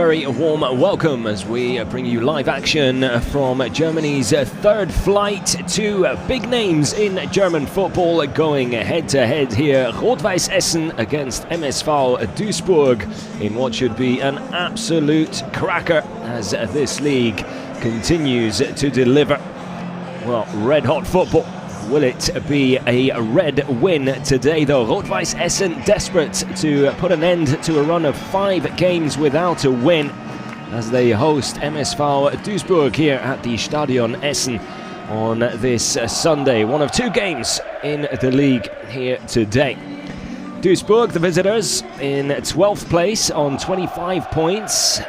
Very warm welcome as we bring you live action from Germany's third flight. Two big names in German football going head-to-head here. Rot-Weiss Essen against MSV Duisburg in what should be an absolute cracker as this league continues to deliver, well, red-hot football. Will it be a red win today, though? Rot-Weiss Essen desperate to put an end to a run of 5 games without a win as they host MSV Duisburg here at the Stadion Essen on this Sunday. One of 2 games in the league here today. Duisburg, the visitors, in 12th place on 25 points.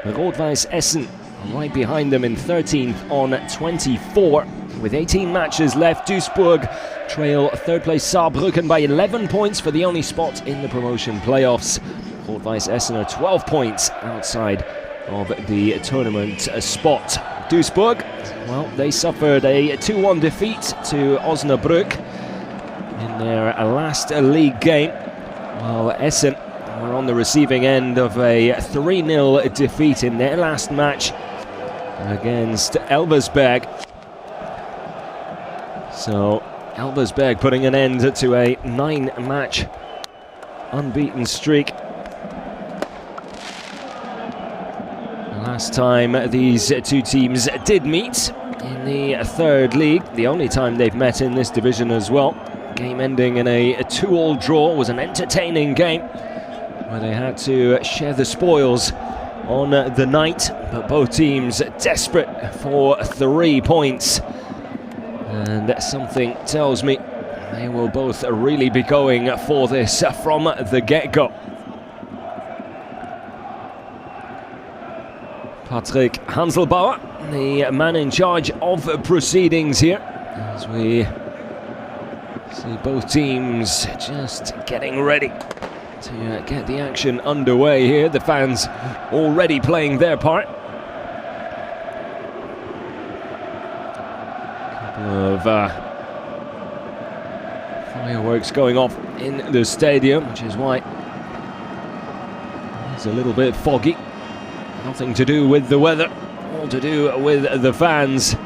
Rot-Weiss Essen right behind them in 13th on 24. With 18 matches left, Duisburg trail third place Saarbrücken by 11 points for the only spot in the promotion playoffs. Rot-Weiss Essen are 12 points outside of the tournament spot. Duisburg, well, they suffered a 2-1 defeat to Osnabrück in their last league game, while Essen were on the receiving end of a 3-0 defeat in their last match against Elversberg. So Elversberg putting an end to a 9-match unbeaten streak. Last time these two teams did meet in the third league, the only time they've met in this division as well. Game ending in a 2-all draw was an entertaining game where they had to share the spoils on the night, but both teams desperate for 3 points. And something tells me they will both really be going for this from the get-go. Patrick Hanselbauer, the man in charge of proceedings here, as we see both teams just getting ready to get the action underway here. The fans already playing their part. Of fireworks going off in the stadium, which is why it's a little bit foggy. Nothing to do with the weather, all to do with the fans.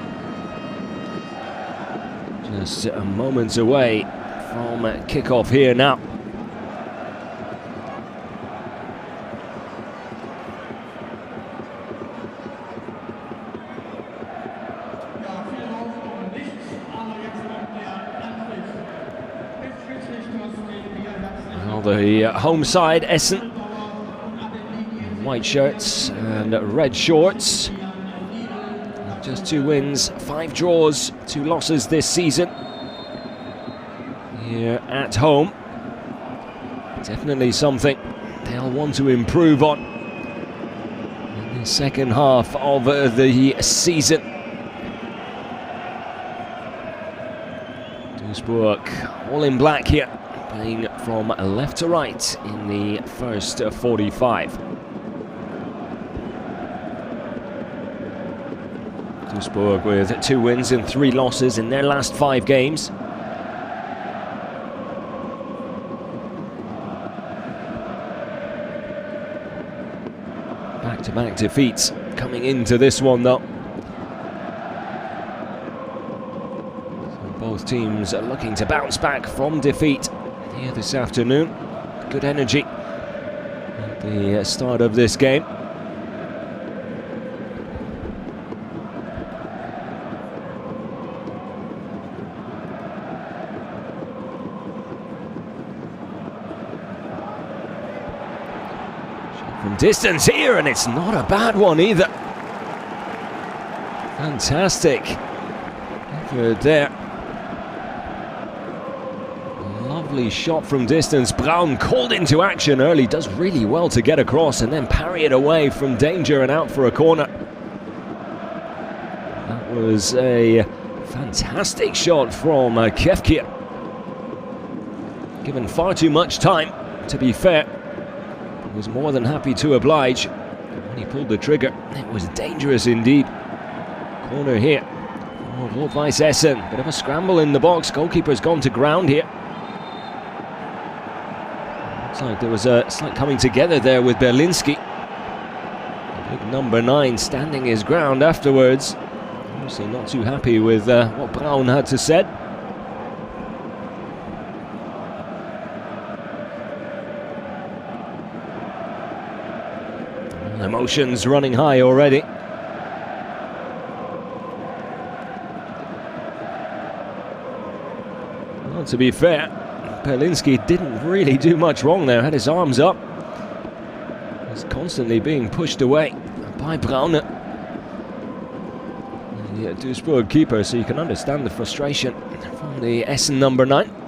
Just moments away from kickoff here now. The home side, Essen, white shirts and red shorts. Just 2 wins, 5 draws, 2 losses this season here at home. Definitely something they'll want to improve on in the second half of the season. Duisburg all in black here, playing from left to right in the first 45. Duisburg with 2 wins and 3 losses in their last 5 games. Back-to-back defeats coming into this one, though. So both teams are looking to bounce back from defeat here this afternoon. Good energy at the start of this game. Shot from distance here, and it's not a bad one either. Fantastic effort there. Lovely shot from distance. Braun called into action early, does really well to get across and then parry it away from danger and out for a corner. That was a fantastic shot from Kefkir. Given far too much time, to be fair. He was more than happy to oblige. When he pulled the trigger, it was dangerous indeed. Corner here. Oh, Rot-Weiss Essen. Bit of a scramble in the box. Goalkeeper's gone to ground here. Looks like there was a slight coming together there with Berlinski. Big number 9 standing his ground afterwards. Obviously not too happy with what Braun had to say. Emotions running high already. Well, to be fair, Berlinski didn't really do much wrong there, had his arms up. He's constantly being pushed away by Braun. The Duisburg keeper, so you can understand the frustration from the Essen number 9.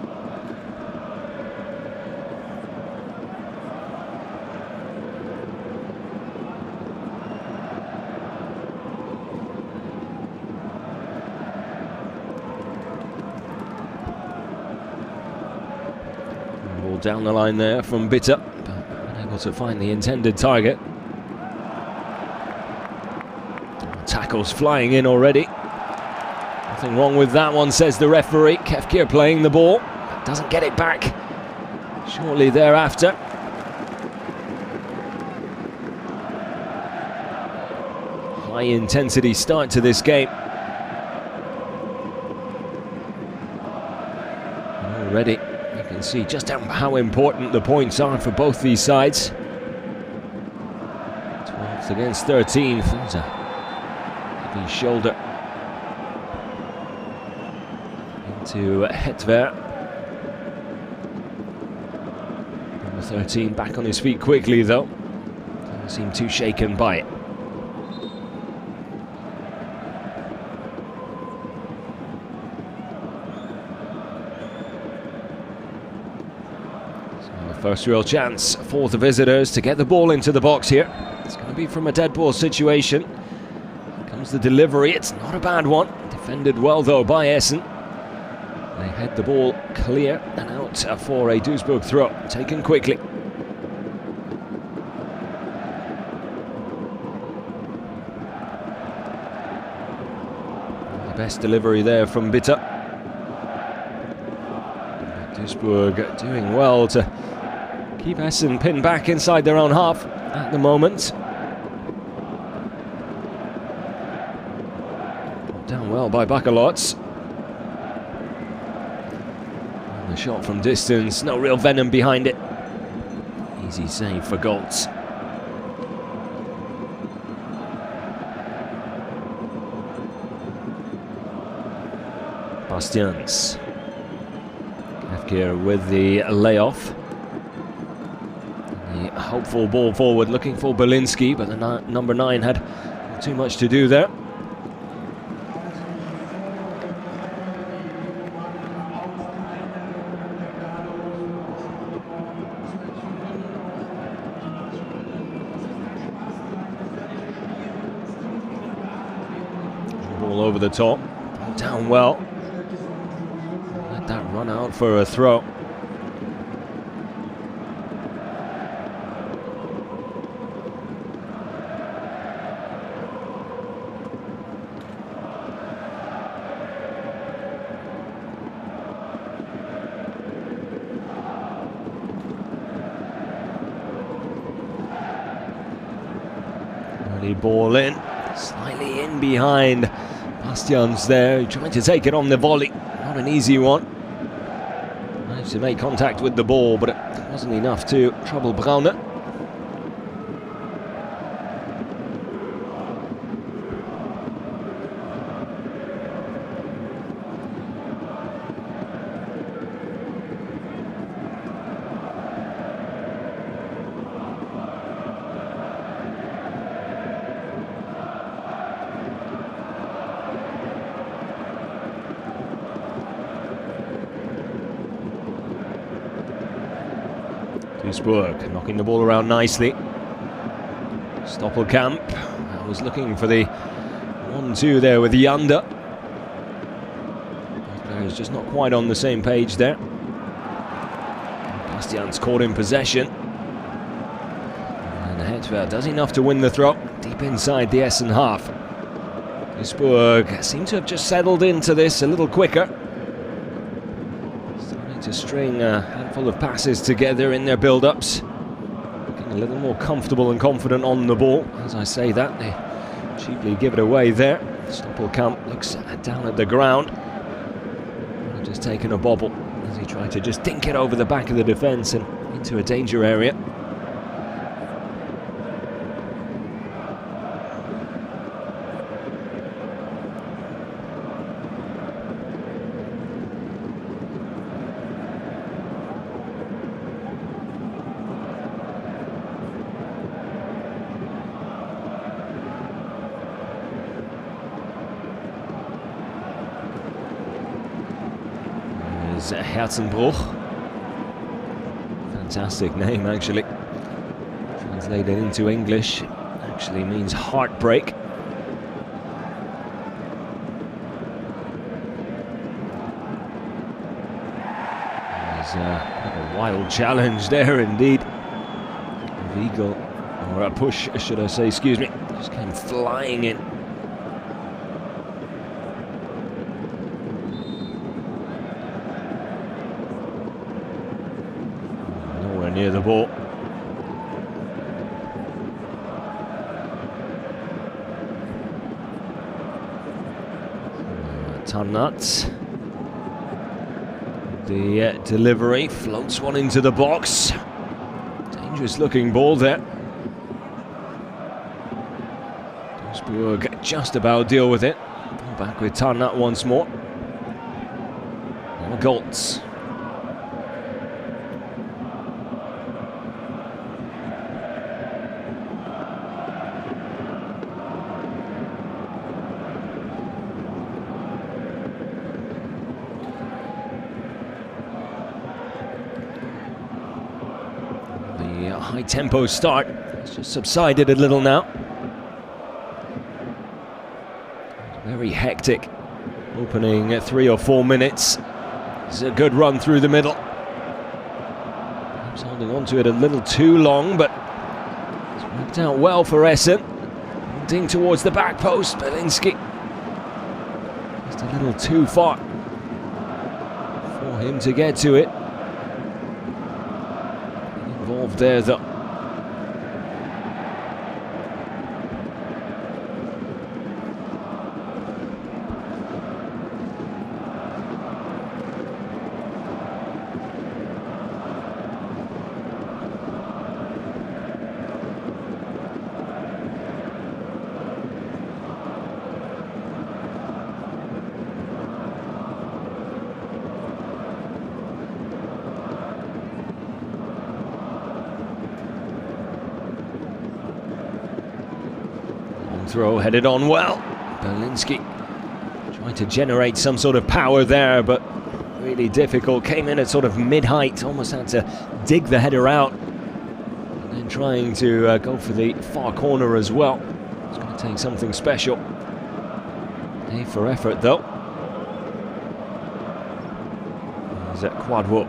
Down the line there from Bitter, but unable to find the intended target. Tackles flying in already. Nothing wrong with that one, says the referee. Kefkir playing the ball, doesn't get it back shortly thereafter. High intensity start to this game. Already you can see just how important the points are for both these sides. 12th against 13th. There's a heavy shoulder into Hetver. Number 13 back on his feet quickly though. Doesn't seem too shaken by it. First real chance for the visitors to get the ball into the box here. It's going to be from a dead ball situation. Here comes the delivery, it's not a bad one. Defended well though by Essen. They head the ball clear and out for a Duisburg throw, taken quickly. The best delivery there from Bitter. Duisburg doing well to keep Essen pinned back inside their own half at the moment. Down well by Bakalots. The shot from distance, no real venom behind it. Easy save for Goltz. Bastians. Kefkir with the layoff. The hopeful ball forward, looking for Berlinski, but the number 9 had too much to do there. Ball over the top, down well. Let that run out for a throw. Ball in, slightly in behind. Bastians there, trying to take it on the volley. Not an easy one. Managed to make contact with the ball, but it wasn't enough to trouble Brauner. Duisburg knocking the ball around nicely. Stoppelkamp was looking for the 1-2 there with Yanda. Both players just not quite on the same page there. Bastian's caught in possession. And Hetver does enough to win the throw, deep inside the Essen half. Duisburg seem to have just settled into this a little quicker. To string a handful of passes together in their build-ups. Looking a little more comfortable and confident on the ball. As I say that, they cheaply give it away there. Stoppelkamp looks down at the ground. Just taken a bobble as he tried to just dink it over the back of the defence and into a danger area. Herzenbruch. Fantastic name, actually. Translated into English, actually means heartbreak. There's a wild challenge there, indeed. Weigl, or a push, should I say, excuse me, just came flying in. Near the ball. Tannat. The delivery floats one into the box. Dangerous looking ball there. Duisburg just about deal with it. Back with Tannat once more. Now Goltz. High tempo start. It's just subsided a little now. Very hectic. Opening 3 or 4 minutes. It's a good run through the middle. Perhaps holding on to it a little too long, but it's worked out well for Essen. Ding towards the back post. Belinsky. Just a little too far for him to get to it. Involved there though. Throw headed on well. Belinsky trying to generate some sort of power there, but really difficult. Came in at sort of mid-height, almost had to dig the header out. And then trying to go for the far corner as well. It's going to take something special. A for effort though. There's that Quadwo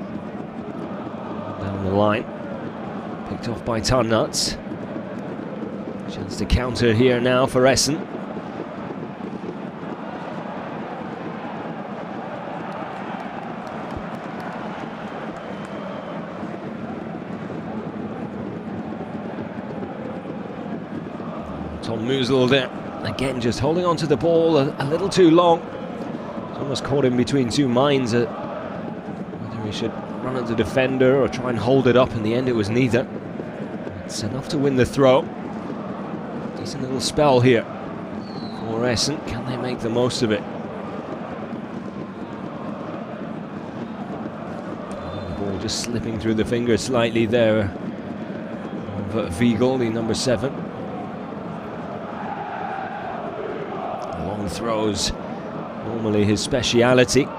down the line. Picked off by Tannat. Chance to counter here now for Essen. Tom Musil there, again just holding on to the ball a little too long. It's almost caught him between two minds whether he should run at the defender or try and hold it up. In the end it was neither. It's enough to win the throw. Decent little spell here for Essen. Can they make the most of it? The ball just slipping through the fingers slightly there of Weigl, the number 7. Long throws, normally his speciality.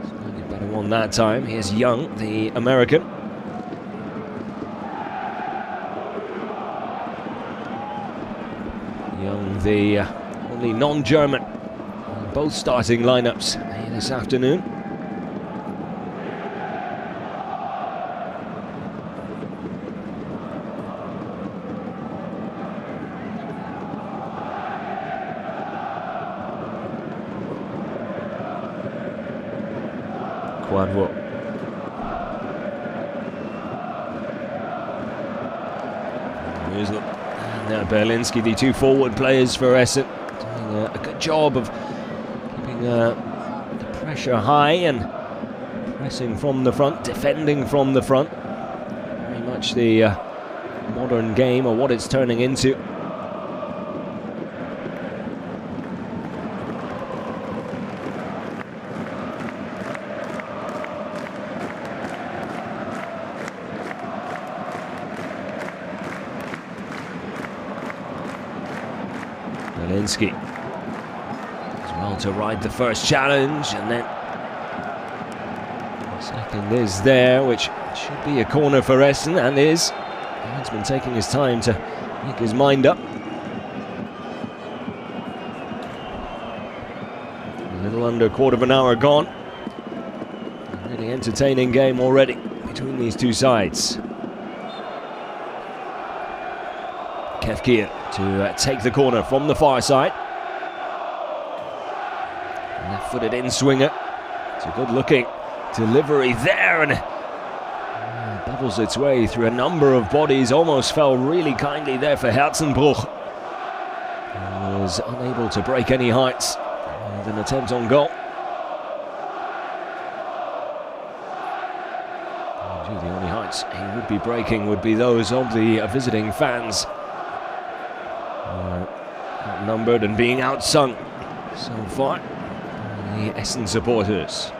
Slightly better one that time. Here's Young, the American. Young, the only non-German, both starting lineups here this afternoon. Quadwo. Musel and Berlinski, the two forward players for Essen, doing a good job of keeping the pressure high and pressing from the front, defending from the front. Very much the modern game, or what it's turning into. Berlinski as well to ride the first challenge, and then the second is there, which should be a corner for Essen, and is. He's been taking his time to make his mind up. A little under a quarter of an hour gone. A really entertaining game already between these two sides. Kefkir to take the corner from the far side. Left-footed in-swinger. It's a good-looking delivery there, and bubbles its way through a number of bodies. Almost fell really kindly there for Herzenbruch. He was unable to break any heights with an attempt on goal. The only heights he would be breaking would be those of the visiting fans. Outnumbered and being outsung so far by the Essen supporters.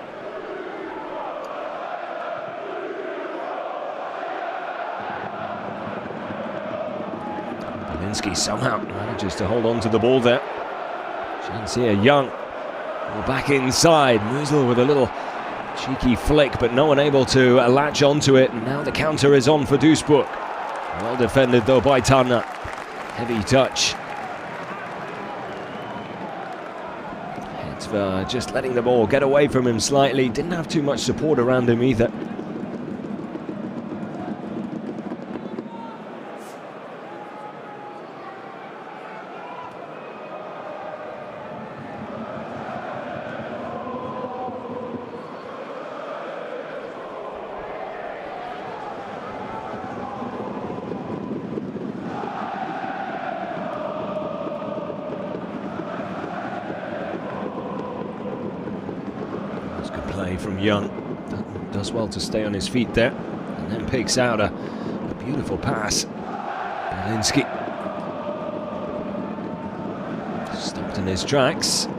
Berlinski somehow manages to hold on to the ball there. Chance here, Young. Back inside, Musel with a little cheeky flick, but no one able to latch onto it. And now the counter is on for Duisburg. Well defended though by Tanner. Heavy touch. Hetver just letting the ball get away from him slightly. Didn't have too much support around him either. From Young, does well to stay on his feet there, and then picks out a beautiful pass. Berlinski stopped in his tracks.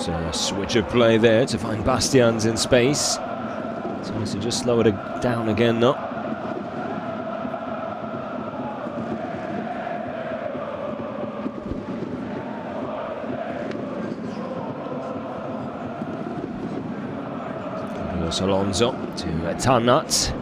A switch of play there to find Bastians in space. Tries to just slow it down again now. Alonso to Tanat.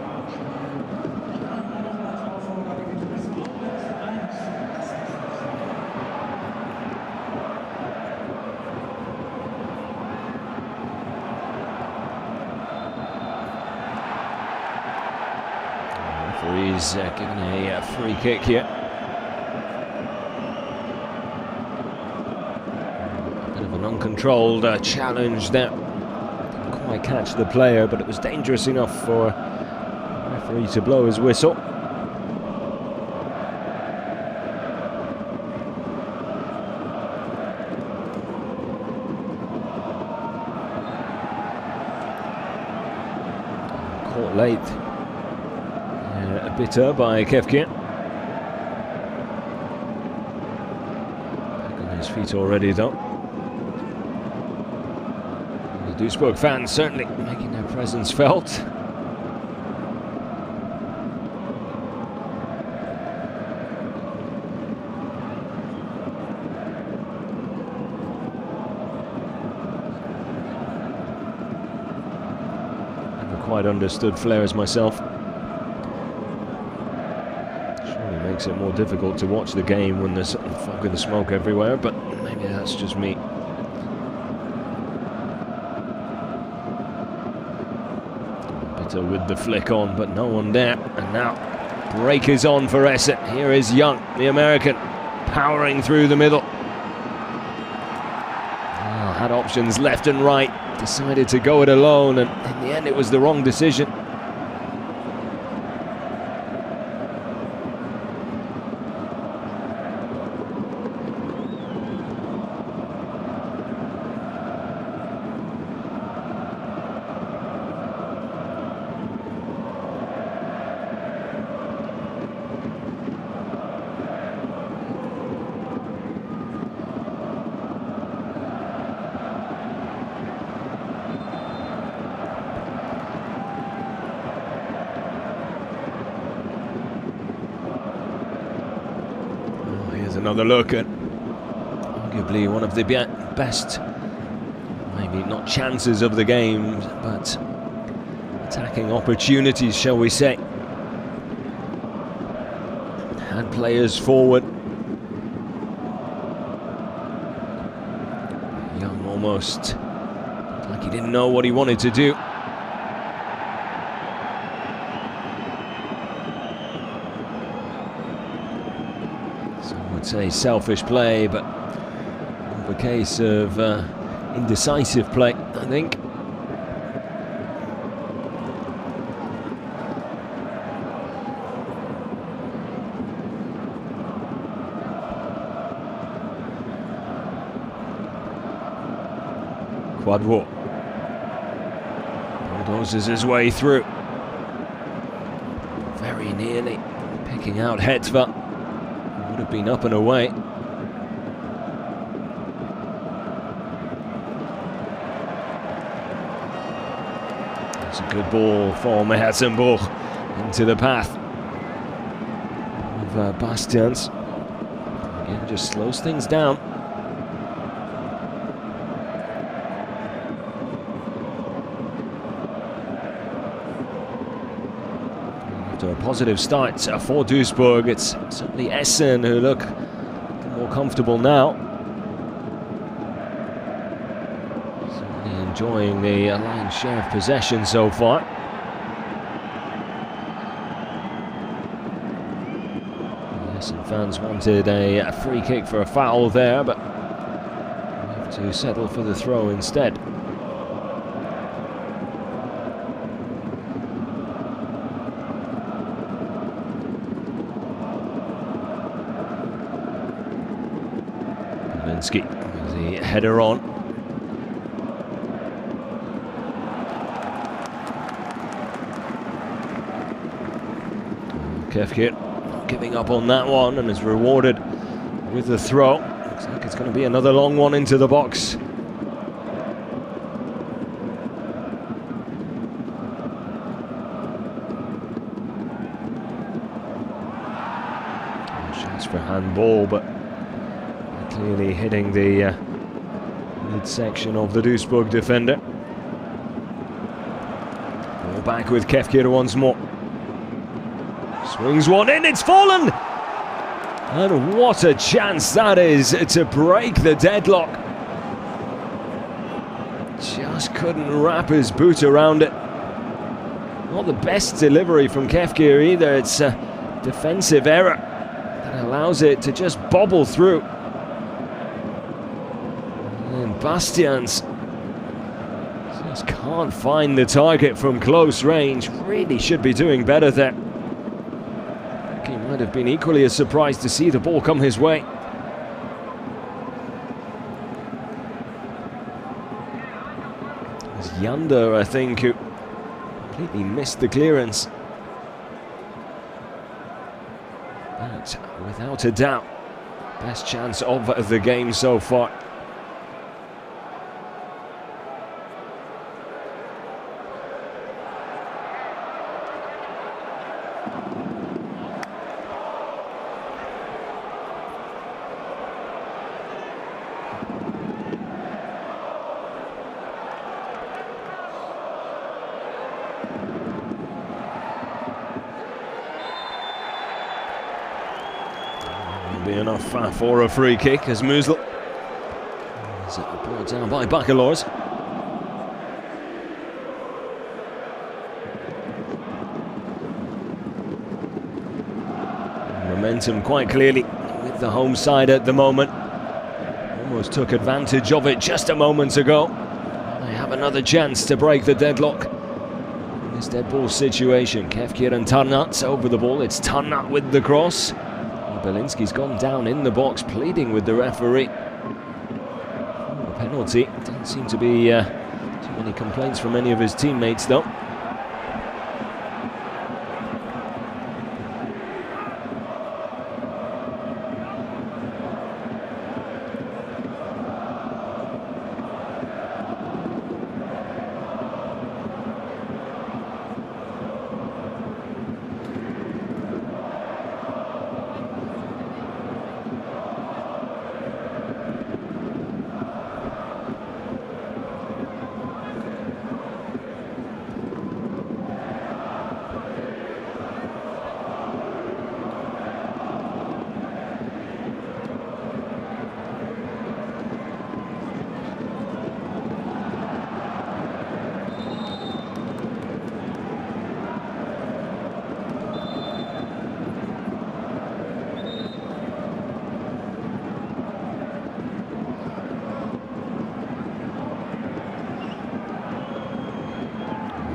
He's given a free kick here. A bit of an uncontrolled challenge there. Didn't quite catch the player, but it was dangerous enough for the referee to blow his whistle. Caught late. Bitter by Kefkir. Back on his feet already though. The Duisburg fans certainly making their presence felt. Never quite understood flares myself. Surely makes it more difficult to watch the game when there's fog and smoke everywhere, but maybe that's just me. With the flick on, but no one there. And now break is on for Essen. Here is Young, the American, powering through the middle. Had options left and right, decided to go it alone, and in the end it was the wrong decision. Another look at arguably one of the best, maybe not chances of the game, but attacking opportunities, shall we say. Had players forward. Young almost like he didn't know what he wanted to do. Say selfish play, but more of a case of indecisive play, I think. Quadro bulldozes his way through, very nearly picking out Hetva. Would have been up and away. It's a good ball for Herzenbruch into the path of Bastians. Again, just slows things down. A positive start for Duisburg. It's certainly Essen who look more comfortable now. Certainly enjoying the lion's share of possession so far. Essen fans wanted a free kick for a foul there, but have to settle for the throw instead. The header on. Kefkir not giving up on that one and is rewarded with the throw. Looks like it's going to be another long one into the box. Chance for handball, but clearly hitting the midsection of the Duisburg defender. Ball back with Kefkir once more. Swings one in, it's fallen! And what a chance that is to break the deadlock. Just couldn't wrap his boot around it. Not the best delivery from Kefkir either. It's a defensive error that allows it to just bobble through. And Bastians just can't find the target from close range. Really should be doing better there. He might have been equally as surprised to see the ball come his way. It was Yander, I think, who completely missed the clearance. But without a doubt, best chance of the game so far. Be enough for a free kick as Musil is brought down by Baccalors. Momentum quite clearly with the home side at the moment. Almost took advantage of it just a moment ago. They have another chance to break the deadlock in this dead ball situation. Kefkir and Tarnat over the ball. It's Tarnat with the cross. Belinski's gone down in the box, pleading with the referee. A penalty. Doesn't seem to be too many complaints from any of his teammates, though.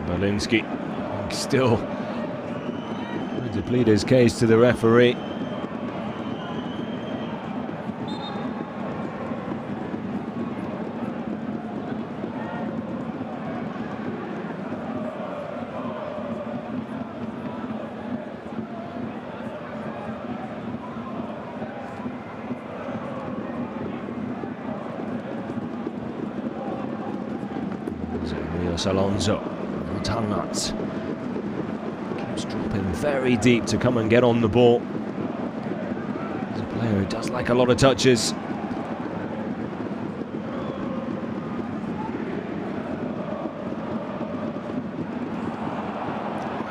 Belinski still trying to plead his case to the referee. Alonso. Tarnat keeps dropping very deep to come and get on the ball. He's a player who does like a lot of touches.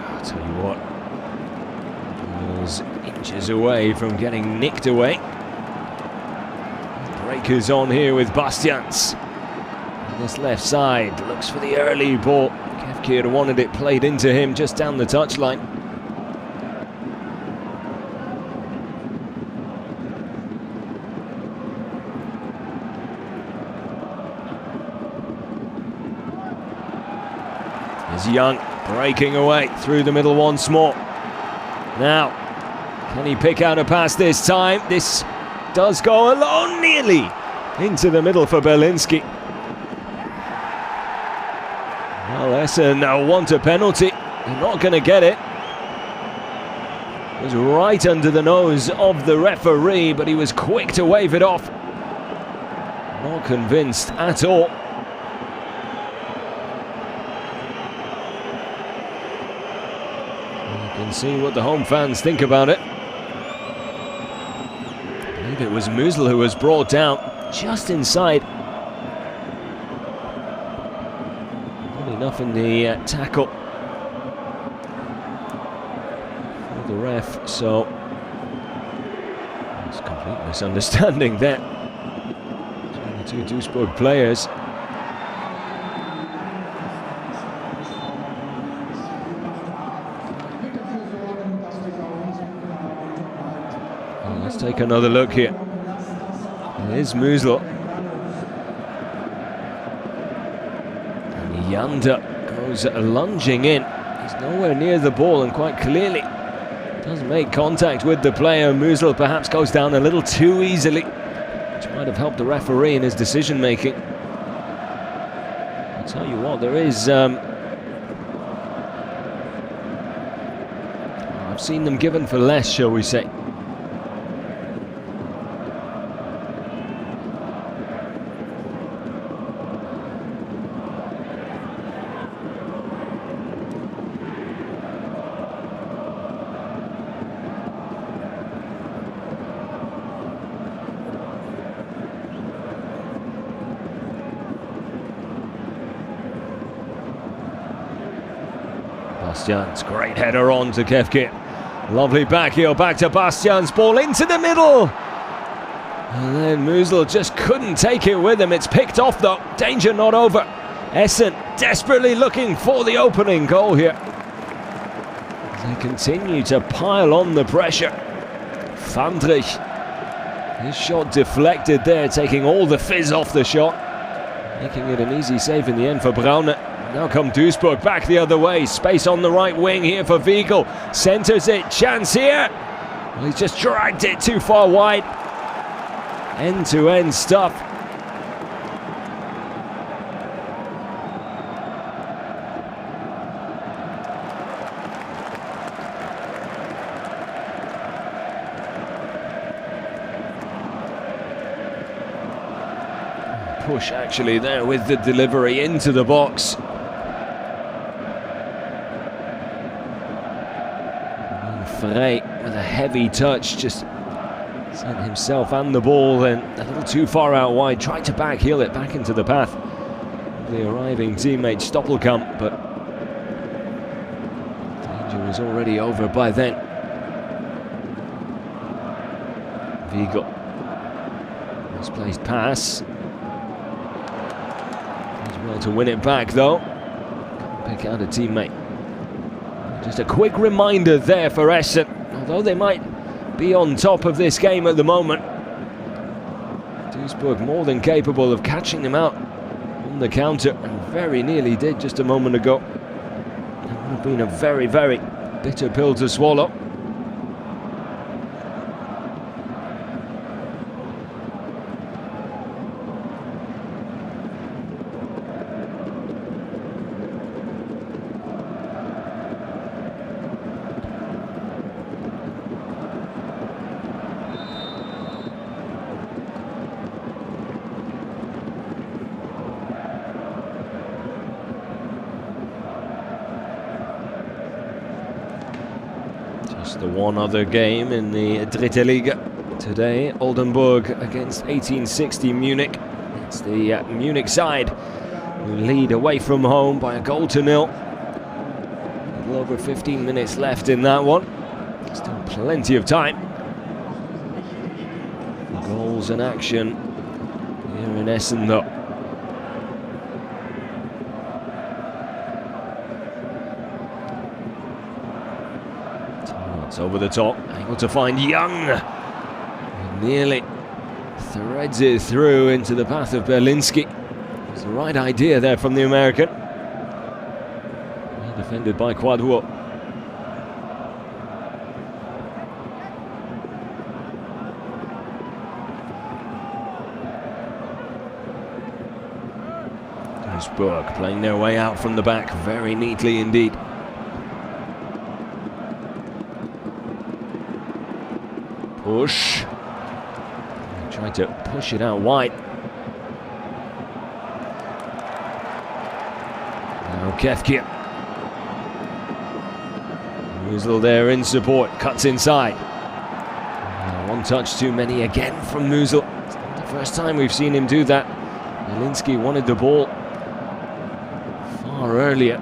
I'll tell you what, he was inches away from getting nicked away. Breakers on here with Bastians. This left side looks for the early ball. Kefkir wanted it played into him just down the touchline. There's Young breaking away through the middle once more. Now, can he pick out a pass this time? This does go alone nearly into the middle for Belinski. Well, Essen want a penalty. They're not going to get it. It was right under the nose of the referee, but he was quick to wave it off. Not convinced at all. You can see what the home fans think about it. I believe it was Musil who was brought down just inside. Enough in the tackle for the ref, so it's a complete misunderstanding there between the two Duisburg players. Well, let's take another look here. Here's Musil. Yanda goes lunging in. He's nowhere near the ball and quite clearly doesn't make contact with the player. Musil perhaps goes down a little too easily, which might have helped the referee in his decision making. I'll tell you what, there is I've seen them given for less, shall we say. Bastian's great header on to Kefke. Lovely back heel, back to Bastian's ball into the middle. And then Musil just couldn't take it with him. It's picked off though. Danger not over. Essen desperately looking for the opening goal here. They continue to pile on the pressure. Fandrich. His shot deflected there, taking all the fizz off the shot. Making it an easy save in the end for Braune. Now come Duisburg back the other way. Space on the right wing here for Wiegel. Centers it. Chance here. Well, he's just dragged it too far wide. End-to-end stuff. Push actually there with the delivery into the box. Frey with a heavy touch just sent himself and the ball then a little too far out wide. Tried to back heel it back into the path of the arriving teammate Stoppelkamp, but danger was already over by then. Wiegel. Misplaced pass. Well to win it back though. Pick out a teammate. Just a quick reminder there for Essen. Although they might be on top of this game at the moment, Duisburg more than capable of catching them out on the counter, and very nearly did just a moment ago. It would have been a very, very bitter pill to swallow. The one other game in the Dritte Liga today, Oldenburg against 1860 Munich. It's the Munich side who lead away from home by a goal to nil. A little over 15 minutes left in that one. Still plenty of time. Goals and action here in Essen though. Over the top, able to find Young. Nearly threads it through into the path of Berlinski. It was the right idea there from the American. Well defended by Quadwo. Duisburg playing their way out from the back very neatly indeed. Push. Tried to push it out wide. Now Kefke. Musil there in support, cuts inside. One touch too many again from Musil. It's not the first time we've seen him do that. Berlinski wanted the ball far earlier.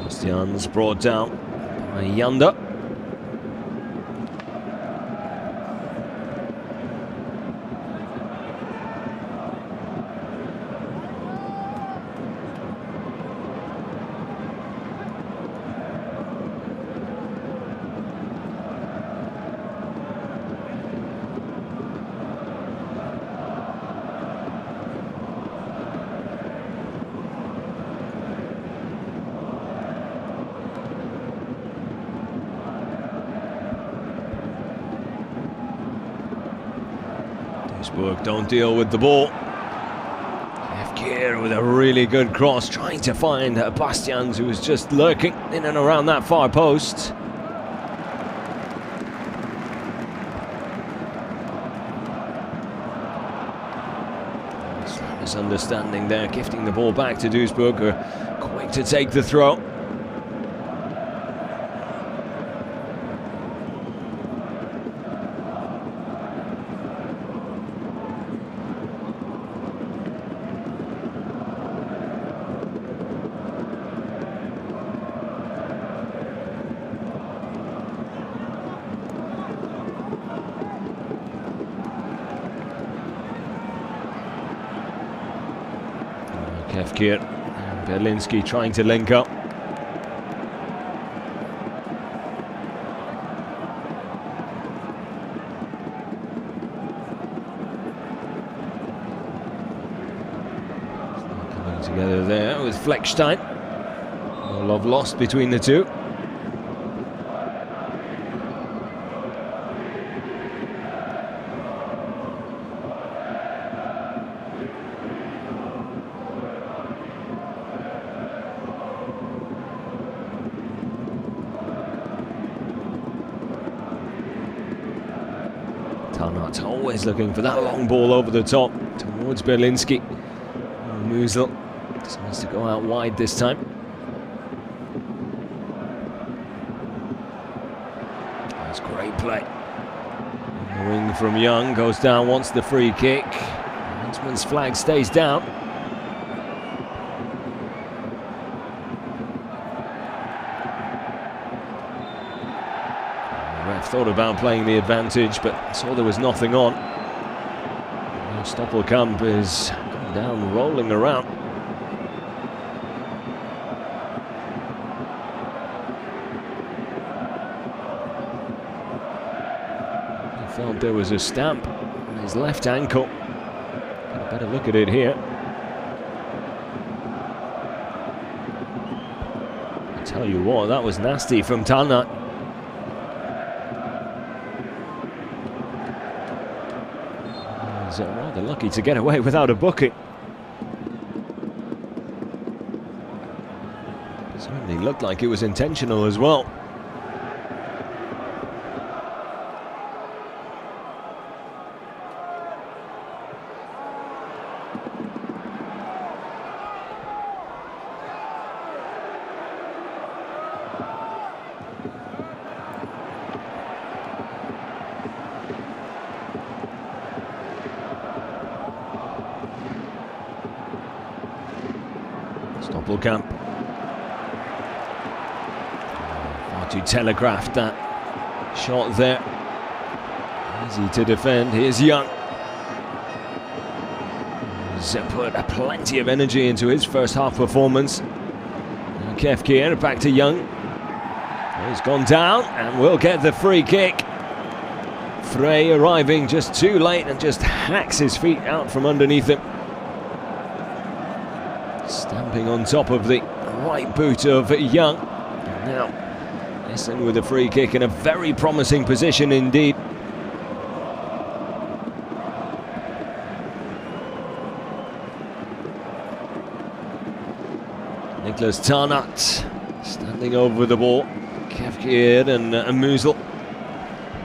Bastian's brought down by Yanda. Duisburg don't deal with the ball. Kier with a really good cross, trying to find Bastians, who was just lurking in and around that far post. Slight misunderstanding there, gifting the ball back to Duisburg, who are quick to take the throw. Kefkir and Berlinski trying to link up. Coming together there with Fleckstein. No love lost between the two. Tarnat always looking for that long ball over the top towards Berlinski. Musel decides to go out wide this time. That's great play. The wing from Young goes down, wants the free kick. Huntsman's flag stays down. Ref thought about playing the advantage, but saw there was nothing on. Now Stoppelkamp is going down, rolling around. He felt there was a stamp on his left ankle. Get a better look at it here. I tell you what, that was nasty from Tarnat. Rather lucky to get away without a booking. It certainly looked like it was intentional as well. Stoppelkamp. Far too telegraphed that shot there. Easy to defend. Here's Young. He's put plenty of energy into his first half performance. Kefkir back to Young. He's gone down and will get the free kick. Frey arriving just too late and just hacks his feet out from underneath him. Stamping on top of the right boot of Young. And now Essen with a free kick in a very promising position indeed. Niklas Tarnat standing over the ball. Kefkir and Musel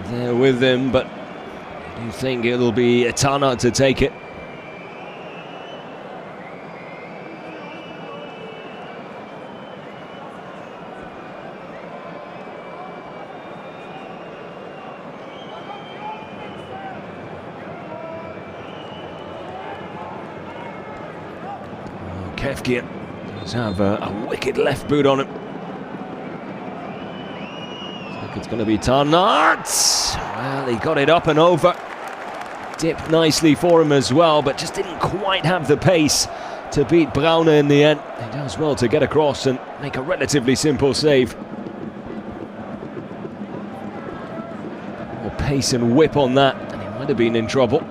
there with him, but I do think it'll be Tarnat to take it. Kefkir does have a wicked left boot on him. Looks like it's going to be Tarnat. Well, he got it up and over. Dipped nicely for him as well, but just didn't quite have the pace to beat Braune in the end. He does well to get across and make a relatively simple save. More pace and whip on that, and he might have been in trouble.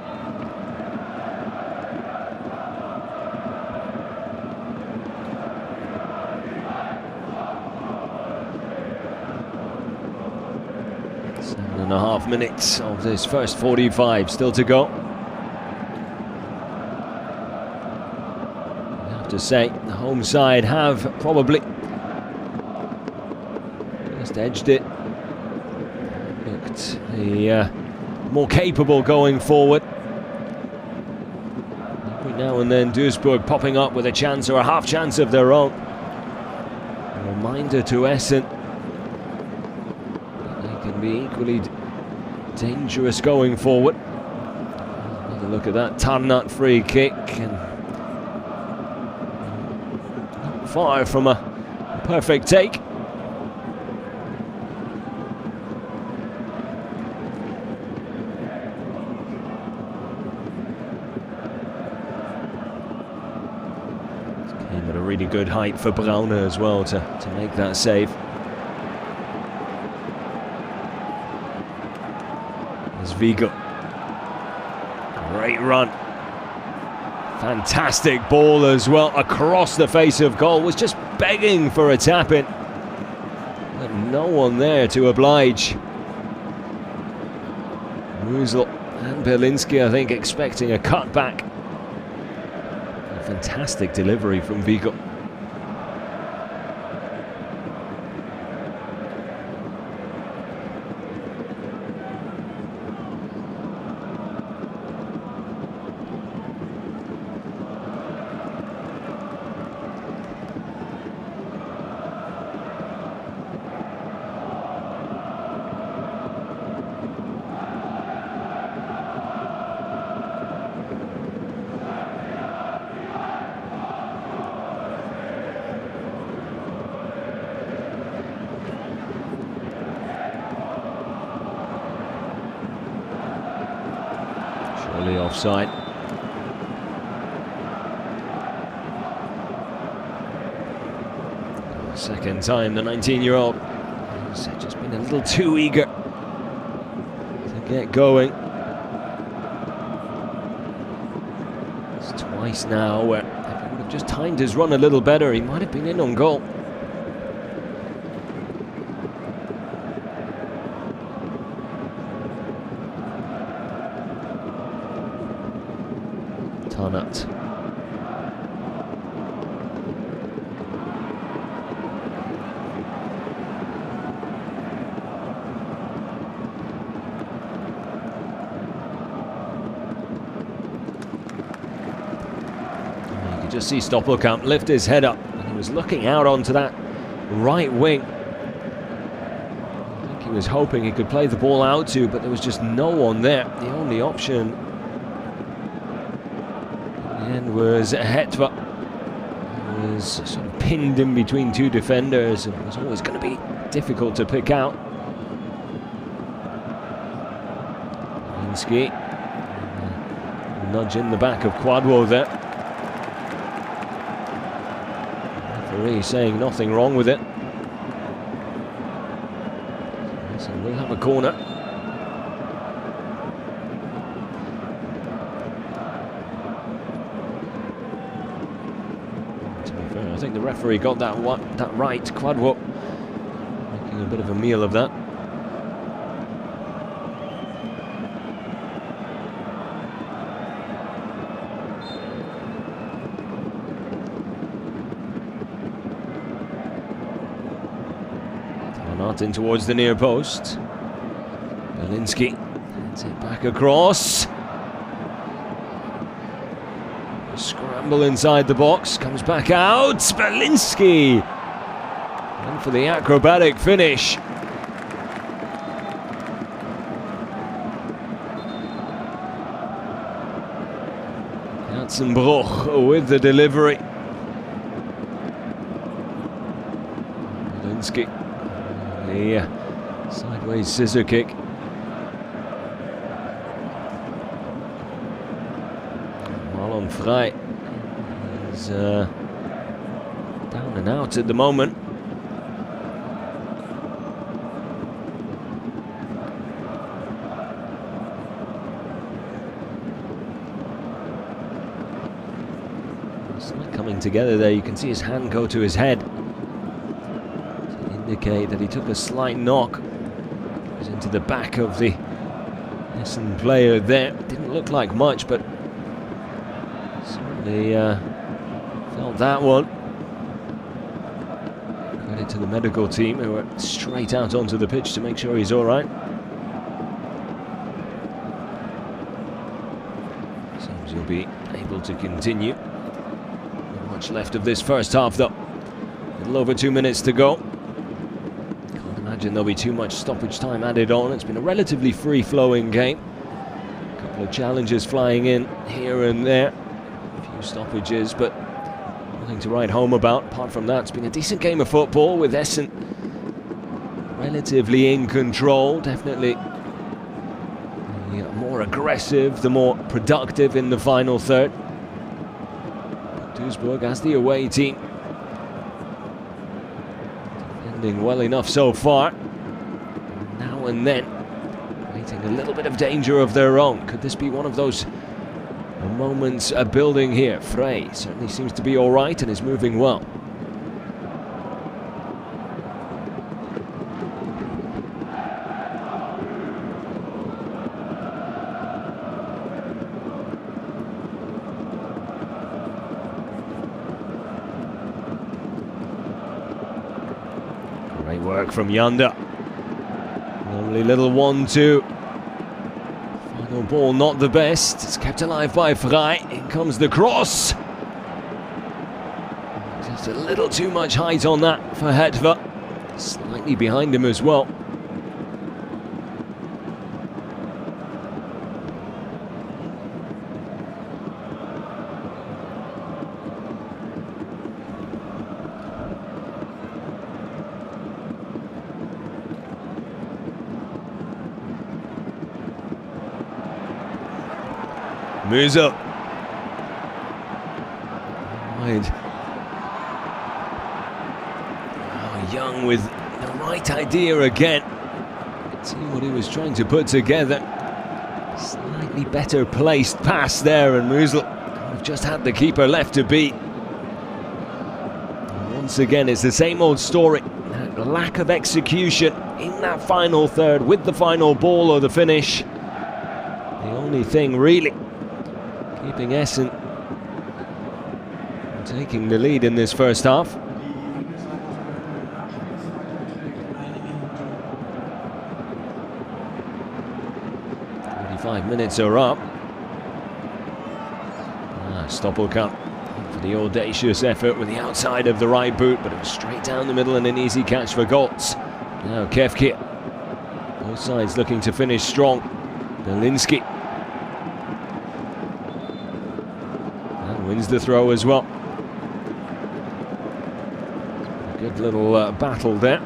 .5 minutes of this first 45 still to go. to say. The home side have probably just edged it. Looked more capable going forward. Every now and then Duisburg popping up with a chance or a half chance of their own. A reminder to Essen that they can be equally dangerous going forward. Another look at that Tarnat free kick, and not far from a perfect take. Came at a really good height for Braune as well to make that save. There's Vigo. Great run. Fantastic ball as well across the face of goal. Was just begging for a tap-in. But no one there to oblige. Musil and Berlinski, I think, expecting a cutback. A fantastic delivery from Vigo. Surely offside. Second time the 19-year-old has just been a little too eager to get going. It's twice now where if he would have just timed his run a little better, he might have been in on goal. Tarnat. You could just see Stoppelkamp lift his head up, and he was looking out onto that right wing. I think he was hoping he could play the ball out to, but there was just no one there. The only option was Hetva, who was sort of pinned in between two defenders and was always going to be difficult to pick out. Berlinski, nudge in the back of Quadwo there. Referee saying nothing wrong with it. So we'll have a corner. I think the referee got that right. Quadwo making a bit of a meal of that. Tarnat in towards the near post. Berlinski heads it back across. Scramble inside the box, comes back out. Berlinski, and for the acrobatic finish. Katzenbruch with the delivery. Berlinski, the sideways scissor kick. Marlon Frey is down and out at the moment. It's not coming together there. You can see his hand go to his head to indicate that he took a slight knock. It was into the back of the Essen player there. Didn't look like much, but certainly felt that one. Credit to the medical team who were straight out onto the pitch to make sure he's all right. Seems he'll be able to continue. Not much left of this first half though. A little over 2 minutes to go. Can't imagine there'll be too much stoppage time added on. It's been a relatively free-flowing game. A couple of challenges flying in here and there. A few stoppages, but nothing to write home about. Apart from that, it's been a decent game of football with Essen relatively in control. Definitely the more aggressive, the more productive in the final third. Duisburg as the away team, defending well enough so far. Now and then, creating a little bit of danger of their own. Could this be one of those moments building here? Frey certainly seems to be all right and is moving well. Great work from Yanda. Lovely little 1-2. Final ball not the best. It's kept alive by Frey. In comes the cross. Just a little too much height on that for Hetver. Slightly behind him as well. Moves up. Wide. Oh, Young with the right idea again. See what he was trying to put together. Slightly better placed pass there, and Musel just had the keeper left to beat. And once again, it's the same old story. That lack of execution in that final third with the final ball or the finish. The only thing really keeping Essen taking the lead in this first half. 45 minutes are up. Stoppelkamp for the audacious effort with the outside of the right boot, but it was straight down the middle and an easy catch for Goltz. Now Kefke. Both sides looking to finish strong. Belinsky. Wins the throw as well. A good little battle there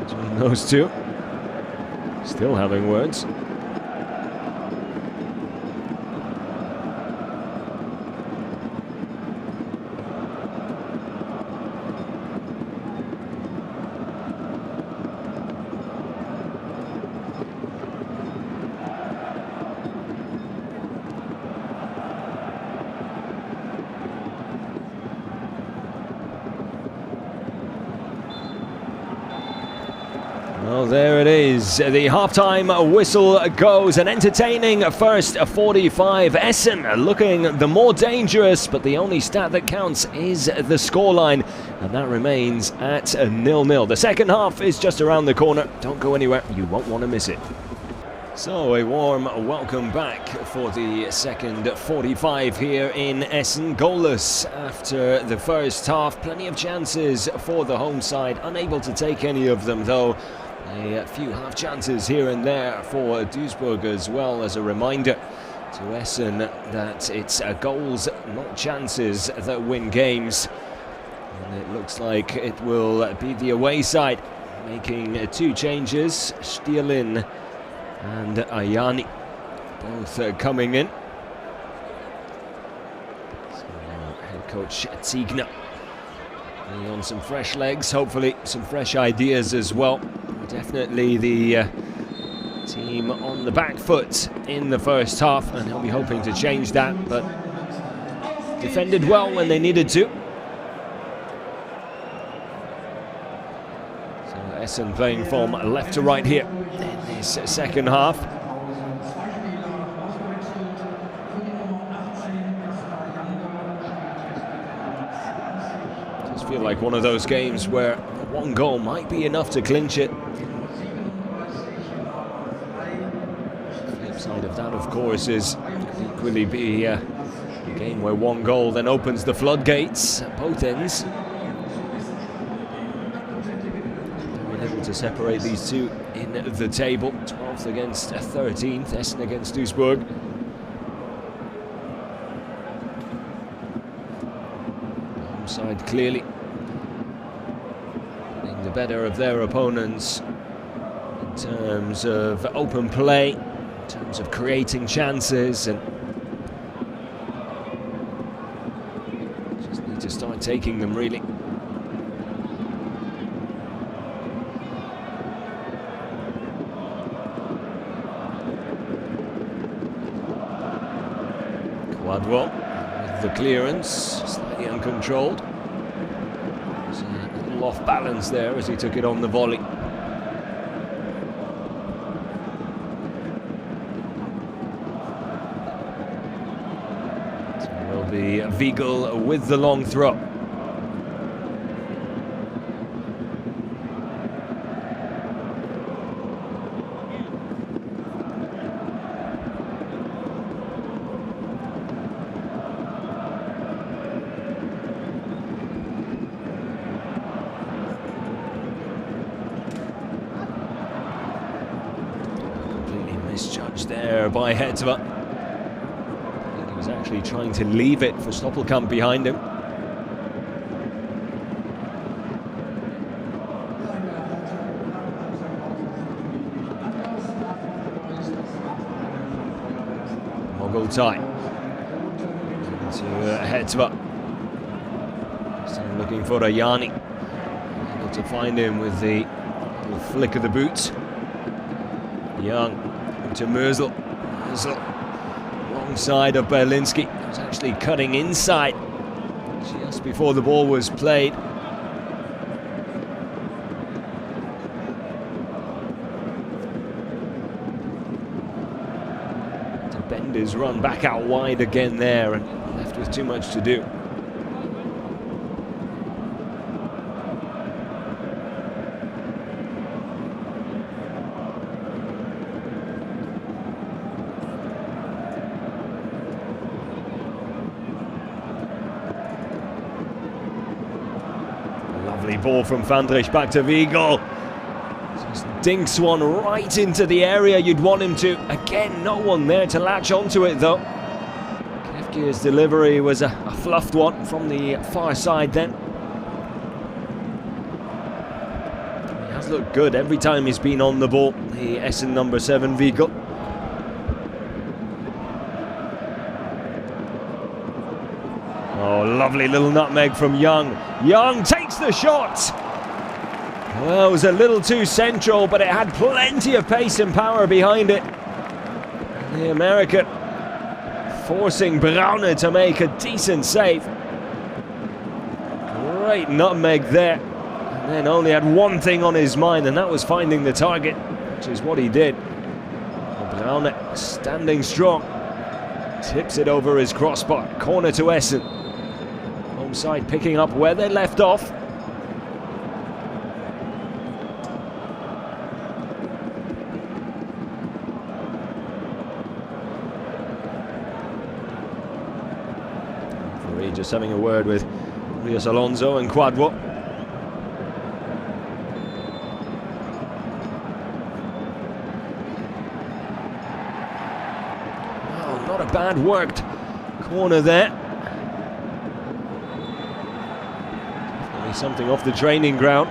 between those two. Still having words. Well, there it is. The half-time whistle goes. An entertaining first 45. Essen looking the more dangerous, but the only stat that counts is the scoreline, and that remains at 0-0. The second half is just around the corner. Don't go anywhere. You won't want to miss it. So a warm welcome back for the second 45 here in Essen. Goalless after the first half. Plenty of chances for the home side. Unable to take any of them though. A few half chances here and there for Duisburg as well. As a reminder to Essen that it's goals, not chances, that win games. And it looks like it will be the away side making two changes. Stielin and Ayani both coming in. So head coach Ziegner on some fresh legs, hopefully some fresh ideas as well. Definitely the team on the back foot in the first half, and he'll be hoping to change that, but defended well when they needed to. So Essen playing from left to right here in this second half. feel like one of those games where one goal might be enough to clinch it. Flip side of that, of course, is equally be a game where one goal then opens the floodgates at both ends. Very little to separate these two in the table. 12th against 13th, Essen against Duisburg. Home side clearly getting the better of their opponents in terms of open play, in terms of creating chances, and just need to start taking them really. Quadwell with the clearance, slightly uncontrolled. It's a little off balance there as he took it on the volley. So it will be Wiegel with the long throw. Misjudged there by Hetva. I think he was actually trying to leave it for Stoppelkamp behind him. Mogultai to Hetva. Still looking for Ayani. Able to find him with the little flick of the boot. Young to Merzel. Merzel wrong side of Berlinski. He was actually cutting inside just before the ball was played. To bend his run back out wide again there and left with too much to do. Lovely ball from Vandrich back to Wiegel. Just dinks one right into the area you'd want him to. Again, no one there to latch onto it though. Kefkir's delivery was a fluffed one from the far side then. He has looked good every time he's been on the ball, the Essen number 7 Wiegel. Oh, lovely little nutmeg from Young. Young takes the shot. Well, it was a little too central, but it had plenty of pace and power behind it. The American forcing Braune to make a decent save. Great nutmeg there. And then only had one thing on his mind, and that was finding the target, which is what he did. Braune standing strong. Tips it over his crossbar. Corner to Essen. Home side picking up where they left off. Referee just having a word with Rios Alonso and Quadwo. Oh, not a bad worked corner there. Something off the training ground,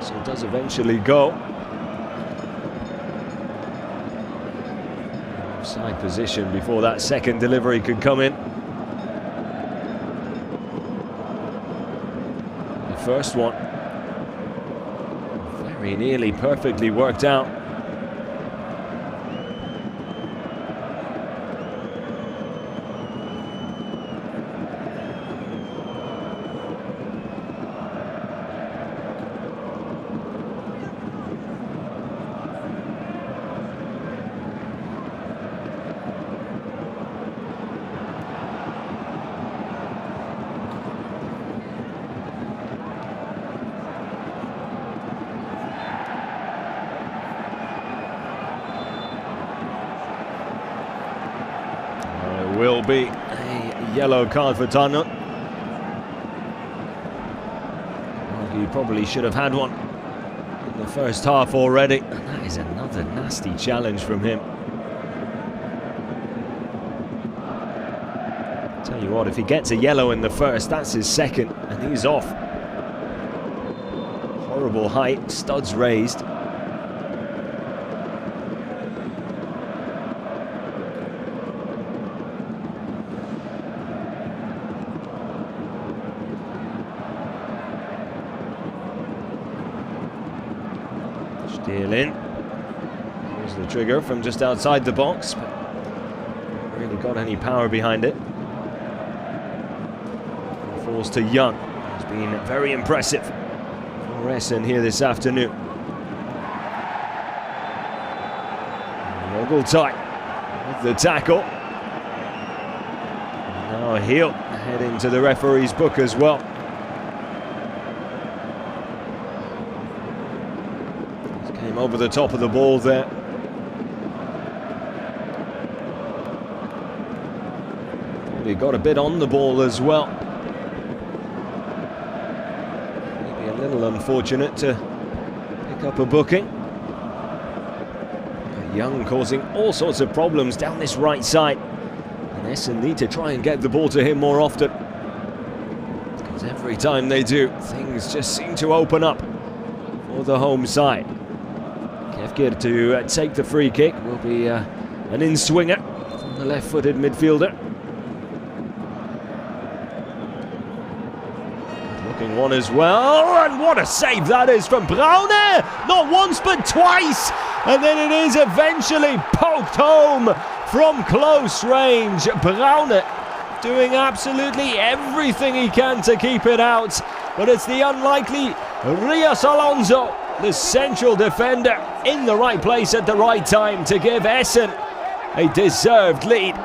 so it does eventually go. Offside position before that second delivery could come in. The first one very nearly perfectly worked out. will be a yellow card for Tarnot. Well, he probably should have had one in the first half already. And that is another nasty challenge from him. Tell you what, if he gets a yellow in the first, that's his second, and he's off. Horrible height, studs raised. Steal in. Here's the trigger from just outside the box, but not really got any power behind it. Falls to Young. He's been very impressive for Essen here this afternoon. Ogletai with the tackle. Now he'll head into the referee's book as well. Just came over the top of the ball there. He got a bit on the ball as well. Maybe a little unfortunate to pick up a booking. But Young causing all sorts of problems down this right side. And Essen need to try and get the ball to him more often. Because every time they do, things just seem to open up for the home side. Kefkir to take the free kick will be an in-swinger from the left-footed midfielder. Looking one as well, and what a save that is from Braune! Not once but twice, and then it is eventually poked home from close range. Braune doing absolutely everything he can to keep it out, but it's the unlikely Rios Alonso, the central defender, in the right place at the right time to give Essen a deserved lead.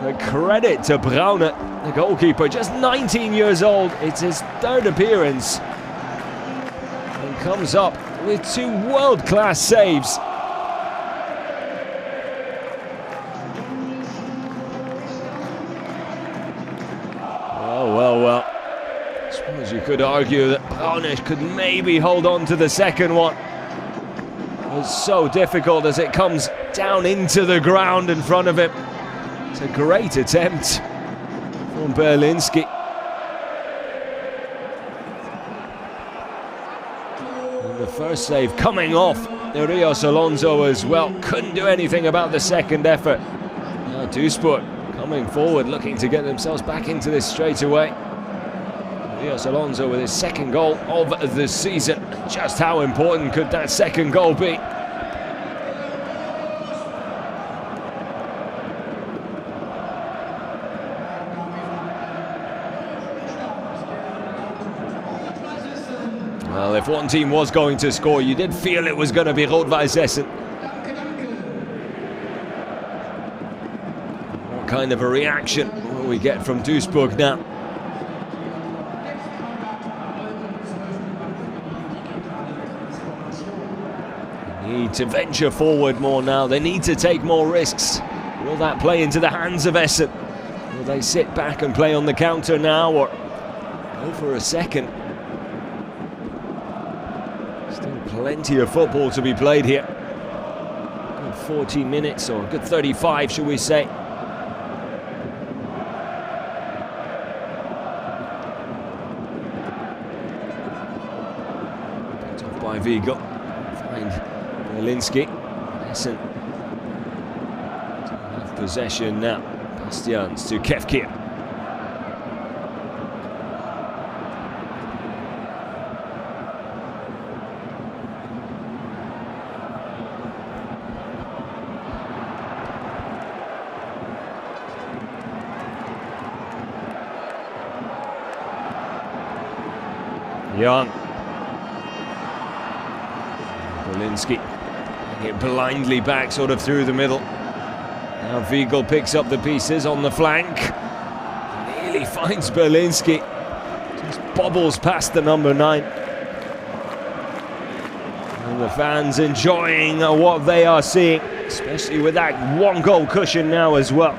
A credit to Braune, the goalkeeper, just 19 years old. It's his third appearance and comes up with two world-class saves. Well. I suppose you could argue that Braune could maybe hold on to the second one. It was so difficult as it comes down into the ground in front of him. It's a great attempt from Berlinski. And the first save coming off Rios Alonso as well. Couldn't do anything about the second effort. Now Duisburg coming forward, looking to get themselves back into this straight away. Rios Alonso with his second goal of the season. Just how important could that second goal be? Well, if one team was going to score, you did feel it was going to be Rot-Weiss Essen. What kind of a reaction will we get from Duisburg now? They need to venture forward more now. They need to take more risks. Will that play into the hands of Essen? Will they sit back and play on the counter now, or go for a second? Still plenty of football to be played here. Good 40 minutes, or a good 35, should we say. Picked off by Vigo. Find Berlinski. Essen to have possession now. Bastians to Kefkir. Young. Berlinski it blindly back sort of through the middle. Now Vigo picks up the pieces on the flank. Nearly finds Berlinski. Just bobbles past the number 9. And the fans enjoying what they are seeing, especially with that 1-goal cushion now as well.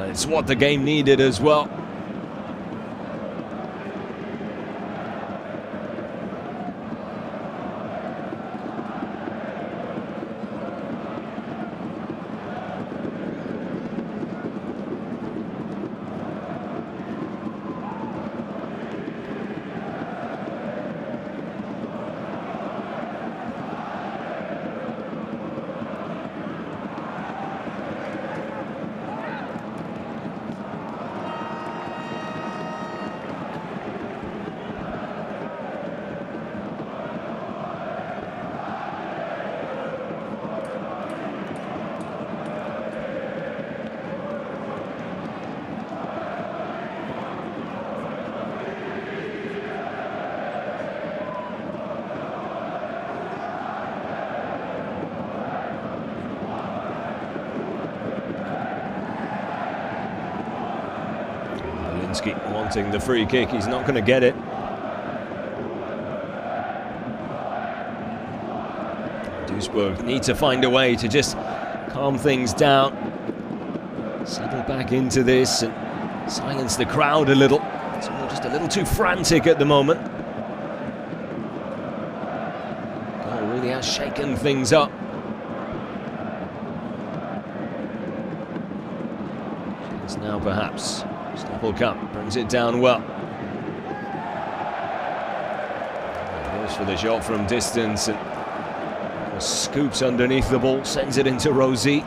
It's what the game needed as well. Wanting the free kick, he's not going to get it. Duisburg need to find a way to just calm things down, settle back into this and silence the crowd a little. It's all just a little too frantic at the moment. Goal really has shaken things up. It's now perhaps Stoppelkamp brings it down well. Goes for the shot from distance and scoops underneath the ball, sends it into Rosie.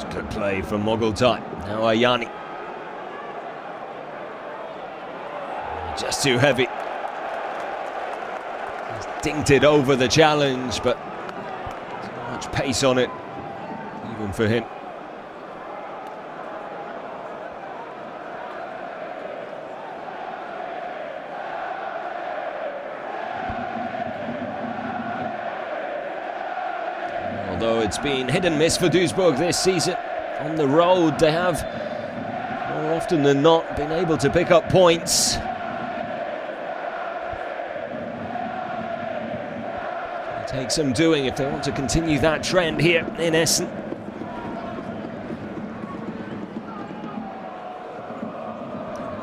Good play from Mogultai. Now Ayani. Just too heavy. He's dinked it over the challenge, but too much pace on it, even for him. Although it's been hit and miss for Duisburg this season, on the road they have, more often than not, been able to pick up points. It'll take some doing if they want to continue that trend here in Essen.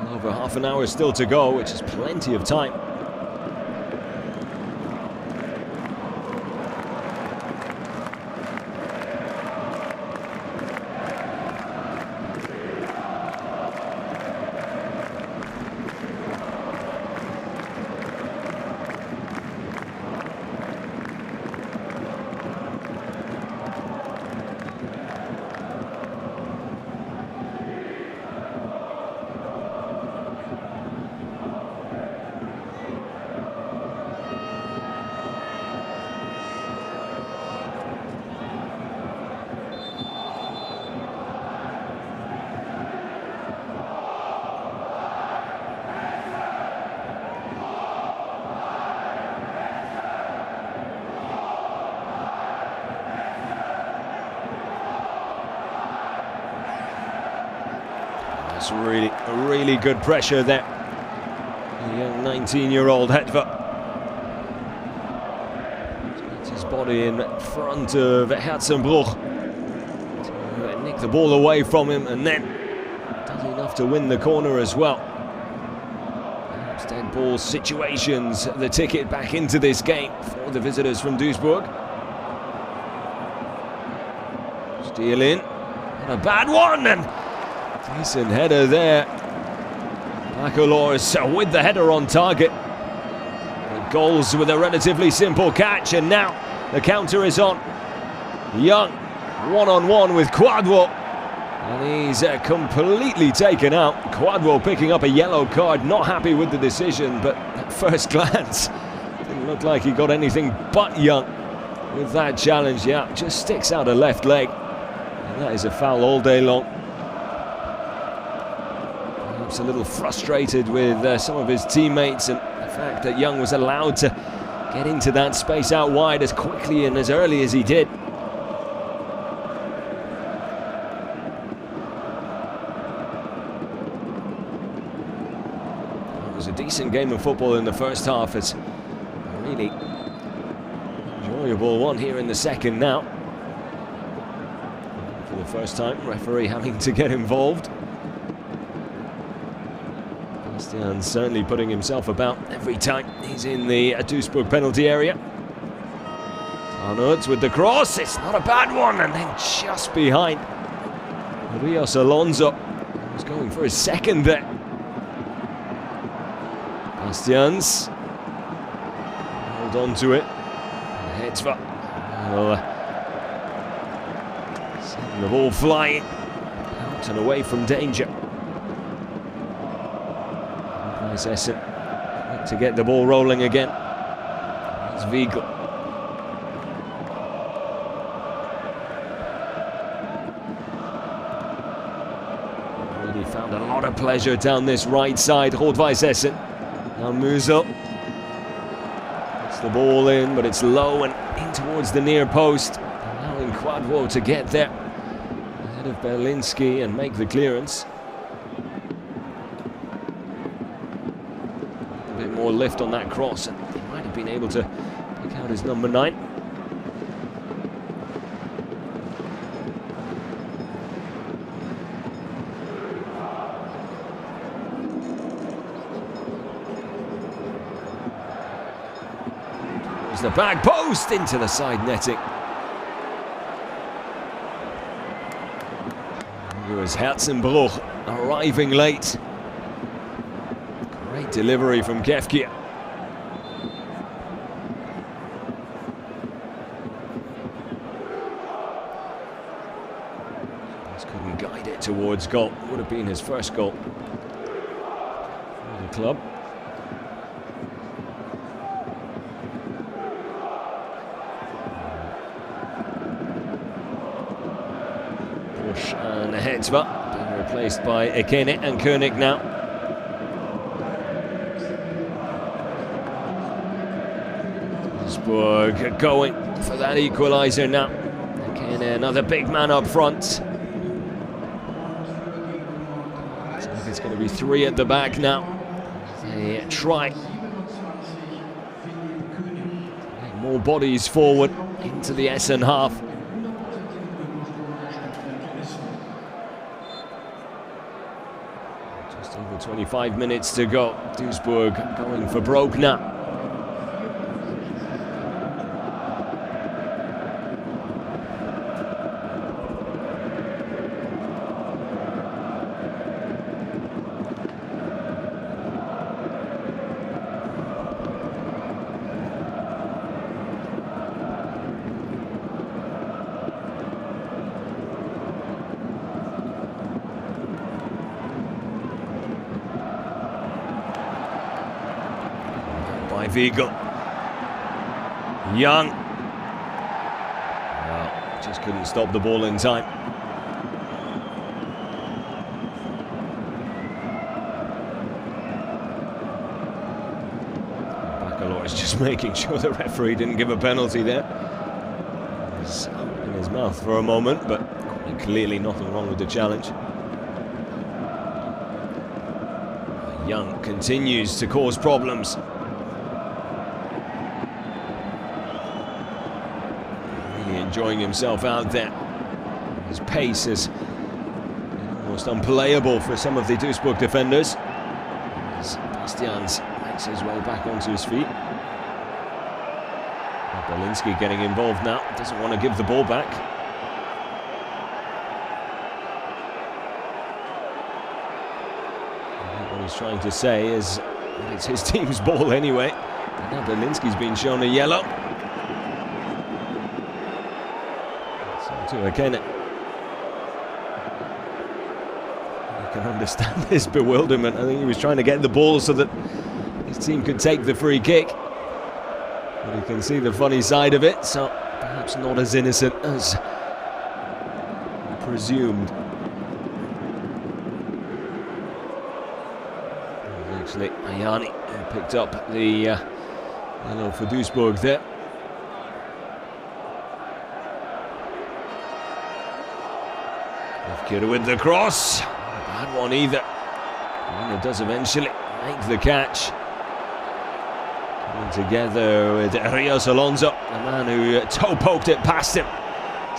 Over half an hour still to go, which is plenty of time. That's really good pressure there. The young 19-year-old Hetver gets his body in front of Herzenbruch to nick the ball away from him, and then does enough to win the corner as well. Perhaps dead ball situations, the ticket back into this game for the visitors from Duisburg. Steal in, not a bad one, and decent header there. Bacolor with the header on target. The goals with a relatively simple catch, and now the counter is on. Young one-on-one with Quadwo. And he's completely taken out. Quadwo picking up a yellow card, not happy with the decision, but at first glance, didn't look like he got anything but young with that challenge. Yeah, just sticks out a left leg. And that is a foul all day long. Perhaps a little frustrated with some of his teammates and the fact that Young was allowed to get into that space out wide as quickly and as early as he did. It was a decent game of football in the first half. It's a really enjoyable one here in the second now. For the first time, referee having to get involved. Bastian's certainly putting himself about every time he's in the Duisburg penalty area. Arnolds with the cross, it's not a bad one, and then just behind, Rios Alonso was going for his second there. Bastians hold on to it, heads for sending the ball flying out and away from danger. Rot-Weiss Essen to get the ball rolling again. It's Vigo. Really found a lot of pleasure down this right side. Rot-Weiss Essen. Now Musil. It's the ball in, but it's low and in towards the near post. Allowing Quadwo to get there ahead of Berlinski and make the clearance. A bit more lift on that cross, and he might have been able to pick out his number 9. There's the back post into the side netting. Here is Herzenbruch arriving late. Great delivery from Kefkia. Just couldn't guide it towards goal. Would have been his first goal for the club. And a heads up, being replaced by Ekene and Koenig now. Duisburg going for that equaliser now. Ekene, another big man up front. I think it's going to be 3 at the back now. They try. More bodies forward into the Essen half. Over 25 minutes to go. Duisburg going for broke now. By Vigo. Young. Well, just couldn't stop the ball in time. Bacalor is just making sure the referee didn't give a penalty there. He's in his mouth for a moment, but clearly nothing wrong with the challenge. Young continues to cause problems. Enjoying himself out there. His pace is almost unplayable for some of the Duisburg defenders. As Bastians makes his way back onto his feet. Berlinski getting involved now. Doesn't want to give the ball back. I think what he's trying to say is that it's his team's ball anyway. And now Berlinski's been shown a yellow. To again, you can understand his bewilderment. I think he was trying to get the ball so that his team could take the free kick. But you can see the funny side of it, so perhaps not as innocent as presumed. Actually, Ayani picked up the yellow for Duisburg there. Kira with the cross. Not a bad one either. And it does eventually make the catch. Coming together with Rios Alonso, the man who toe poked it past him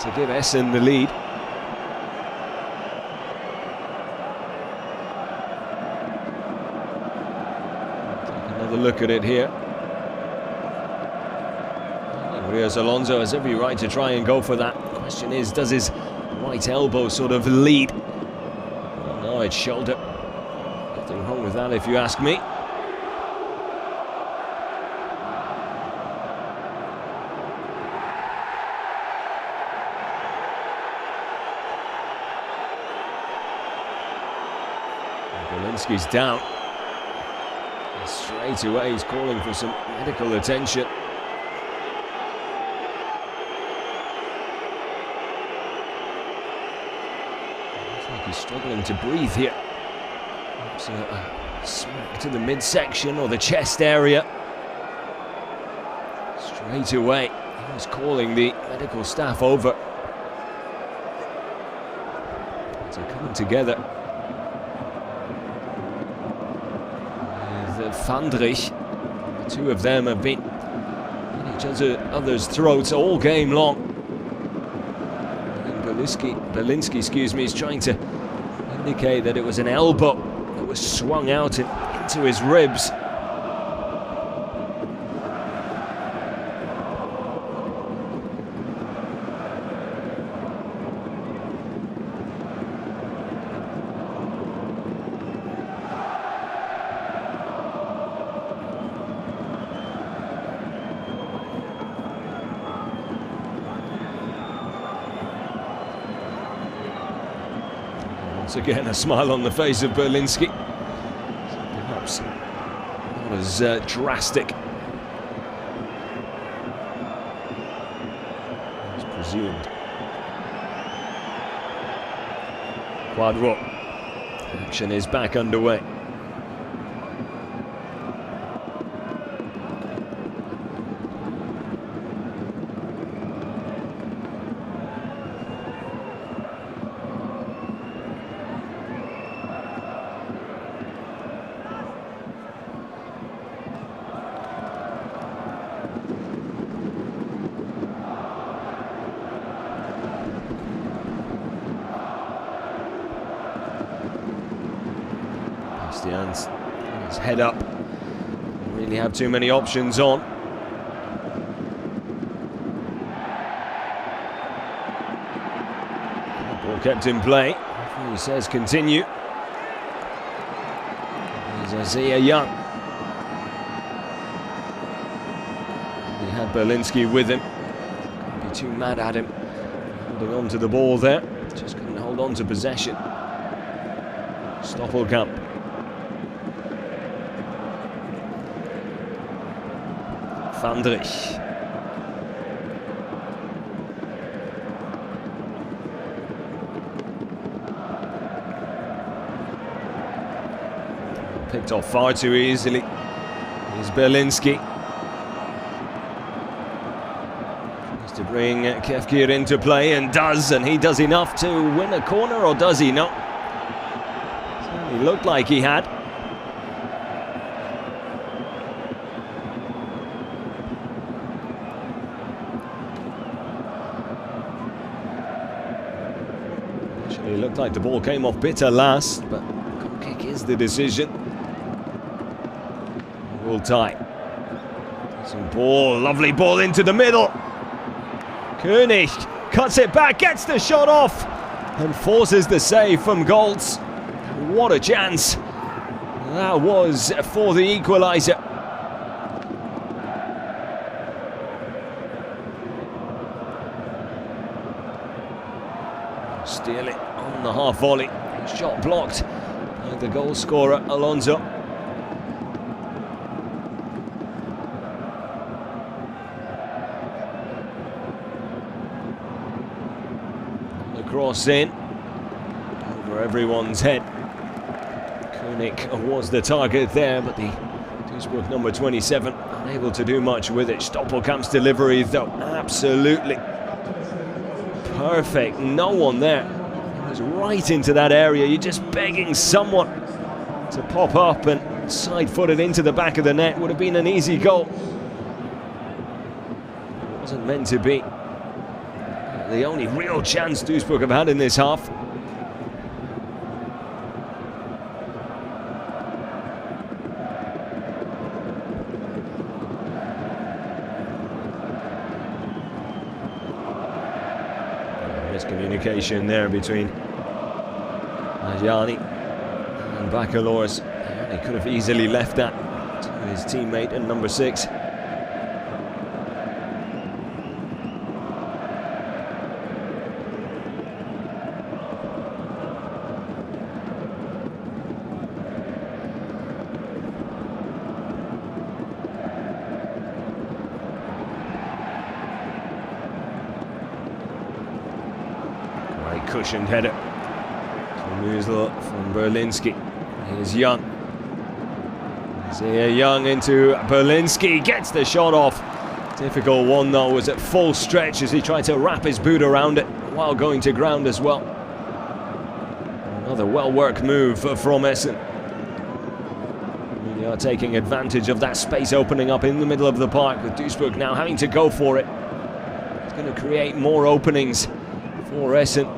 to give Essen the lead. Take another look at it here. Rios Alonso has every right to try and go for that. The question is, does his right elbow sort of lead? Oh, no, it's shoulder. Nothing wrong with that if you ask me. Berlinski's down. And straight away he's calling for some medical attention. He's struggling to breathe here. Perhaps a smack to the midsection or the chest area. Straight away, he was calling the medical staff over. So coming together with Fandrich. The two of them have been in each other's throats all game long. Berlinski, excuse me, is trying to indicate that it was an elbow that was swung out into his ribs. Once again, a smile on the face of Berlinski. Perhaps not as drastic as presumed. Quadro. Action is back underway. His head up. Don't really have too many options on. Ball kept in play. He says continue. There's Isaiah Young. He had Berlinski with him. Couldn't be too mad at him. Holding on to the ball there. Just couldn't hold on to possession. Stoppelkamp. Fandrich. Picked off far too easily. Here's Berlinski. Tries to bring Kefkir into play and does, and he does enough to win a corner, or does he not? Certainly looked like he had. It looked like the ball came off bitter last, but goal kick is the decision. We'll tie. Some ball, lovely ball into the middle. König cuts it back, gets the shot off, and forces the save from Goltz. What a chance that was for the equaliser. steal it on the half volley. Shot blocked by the goal scorer, Alonso. The cross in, over everyone's head. Koenig was the target there, but the Duisburg number 27 unable to do much with it. Stoppelkamp's delivery, though, absolutely perfect. No one there. It was right into that area. You're just begging someone to pop up and side-footed into the back of the net. Would have been an easy goal. It wasn't meant to be. The only real chance Duisburg have had in this half. Miscommunication there between Ajani and Bacalors. He could have easily left that to his teammate and number 6. Cushioned header to Musel from Berlinski. Here's Young. Isaiah Young into Berlinski, gets the shot off. Difficult one though, was at full stretch as he tried to wrap his boot around it while going to ground as well. Another well-worked move from Essen. They are taking advantage of that space opening up in the middle of the park, with Duisburg now having to go for it. It's going to create more openings for Essen.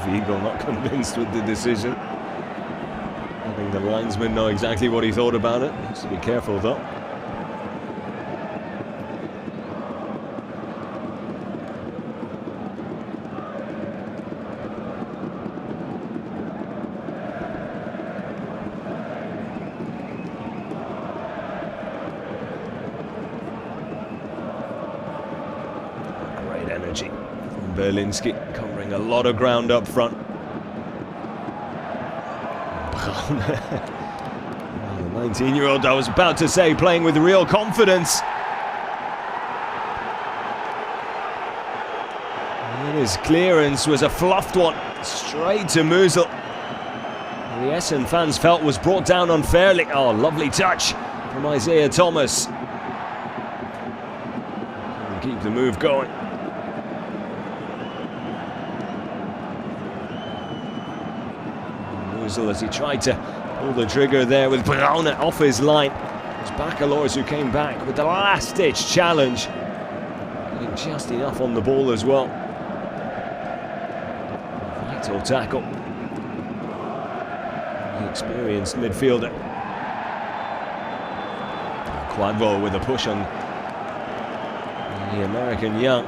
Vigo not convinced with the decision. I think the linesman know exactly what he thought about it. Needs to be careful though. Great energy from Berlinski, covering a lot of ground up front. The 19-year-old, I was about to say, playing with real confidence. And his clearance was a fluffed one, straight to Musel. The Essen fans felt was brought down unfairly. Oh, lovely touch from Isaiah Thomas. And keep the move going. As he tried to pull the trigger there with Braune off his line. It was Bacalors who came back with the last-ditch challenge. Getting just enough on the ball as well. Vital tackle. The experienced midfielder. Quadvo with a push on the American Young.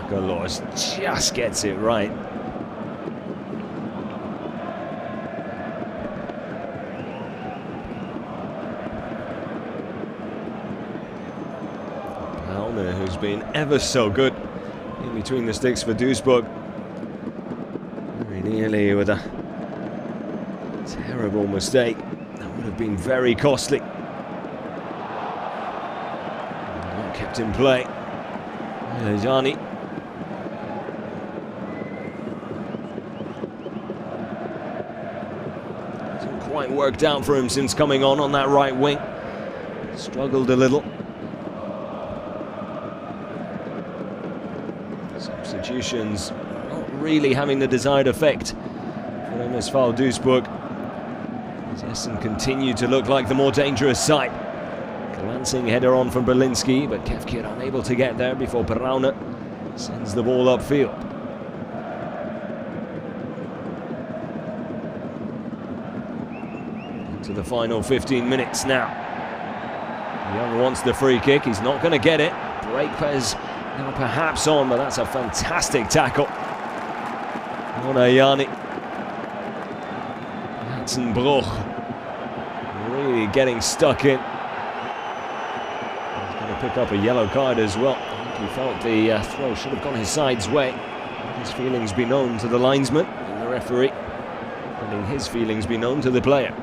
Galores just gets it right. Braune, who's been ever so good in between the sticks for Duisburg. Very nearly with a terrible mistake. That would have been very costly. Not kept in play. Johnny. Quite worked out for him since coming on that right wing. Struggled a little. Substitutions not really having the desired effect for MSV Duisburg. As Essen continue to look like the more dangerous side. Glancing header on from Berlinski, but Kefkir unable to get there before Braune sends the ball upfield. to the final 15 minutes now. Young wants the free kick, he's not going to get it. Breakers now perhaps on, but that's a fantastic tackle. Onayani. Hatzenbruch really getting stuck in. He's going to pick up a yellow card as well. I think he felt the throw should have gone his side's way. His feelings be known to the linesman and the referee, letting his feelings be known to the player.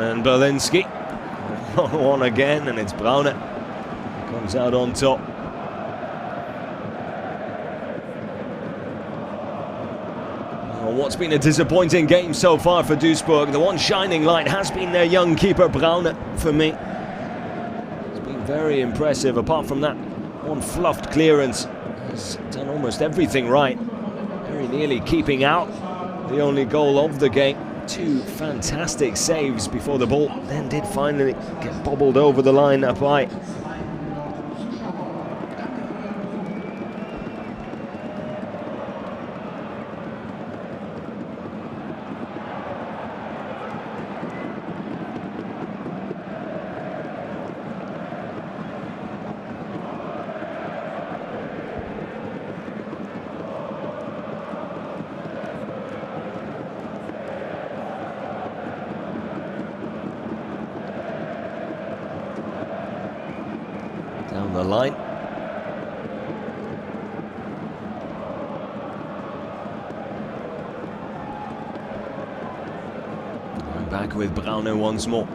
And Berlinski on one again, and it's Brauner who comes out on top. Well, what's been a disappointing game so far for Duisburg, the one shining light has been their young keeper Brauner for me. It's been very impressive. Apart from that one fluffed clearance, he's done almost everything right, very nearly keeping out the only goal of the game. Two fantastic saves before the ball then did finally get bobbled over the line by down the line. Going back with Brauner once more.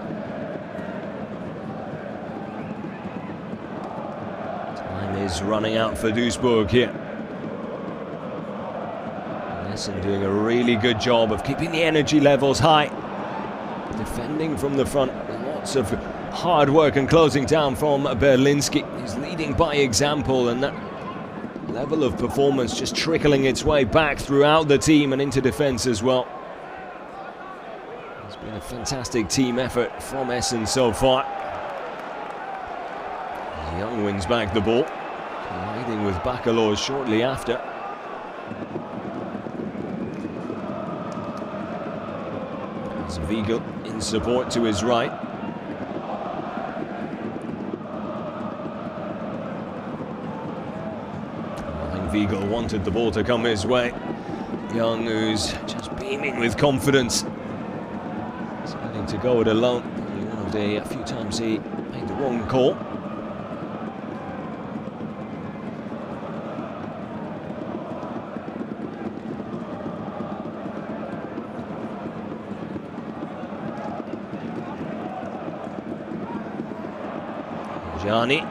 Time is running out for Duisburg here. Essen doing a really good job of keeping the energy levels high. Defending from the front, lots of hard work and closing down from Berlinski. He's leading by example, and that level of performance just trickling its way back throughout the team and into defence as well. It's been a fantastic team effort from Essen so far. Young wins back the ball, colliding with Bacalors shortly after. There's Wiegel in support to his right. Wiegel wanted the ball to come his way. Young, who's just beaming with confidence. He's willing to go it alone. Only one of the few times he made the wrong call. Gianni.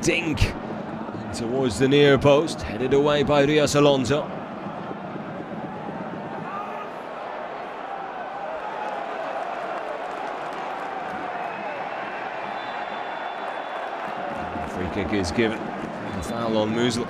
Dink. Towards the near post, headed away by Rios Alonso. Free kick is given. A foul on Musel.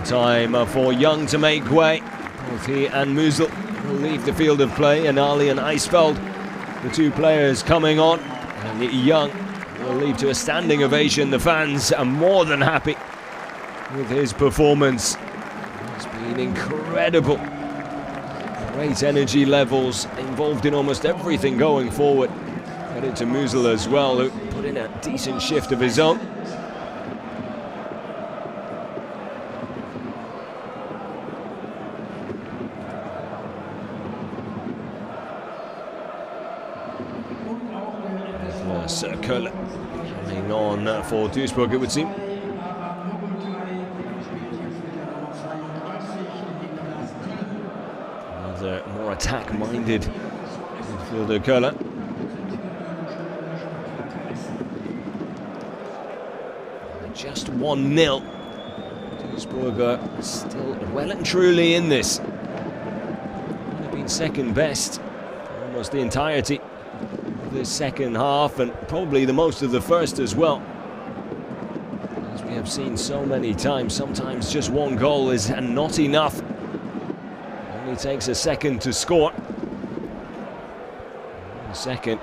Time for Young to make way. Both he and Musel will leave the field of play, and Ali and Eisfeld, the two players coming on, and Young will lead to a standing ovation. The fans are more than happy with his performance. It's been incredible. Great energy levels, involved in almost everything going forward. Credit to Musel as well, who put in a decent shift of his own. Köhler coming on for Duisburg, it would seem. Another more attack-minded midfielder, Köhler. just 1-0. Duisburg still well and truly in this. Would have been second best for almost the entirety of this second half, and probably the most of the first as well. As we have seen so many times, sometimes just one goal is not enough. Only takes a second to score. A second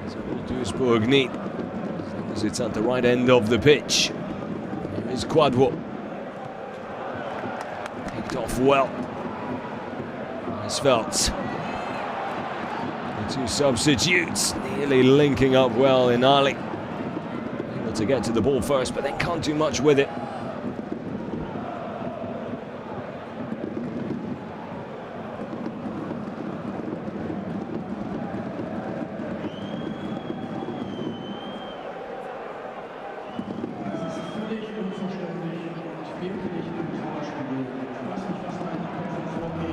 is all Duisburg need, as long as it's at the right end of the pitch. Here is Quadwo. Picked off well. Eisvelds. The two substitutes nearly linking up well in Ali. Able to get to the ball first, but then can't do much with it.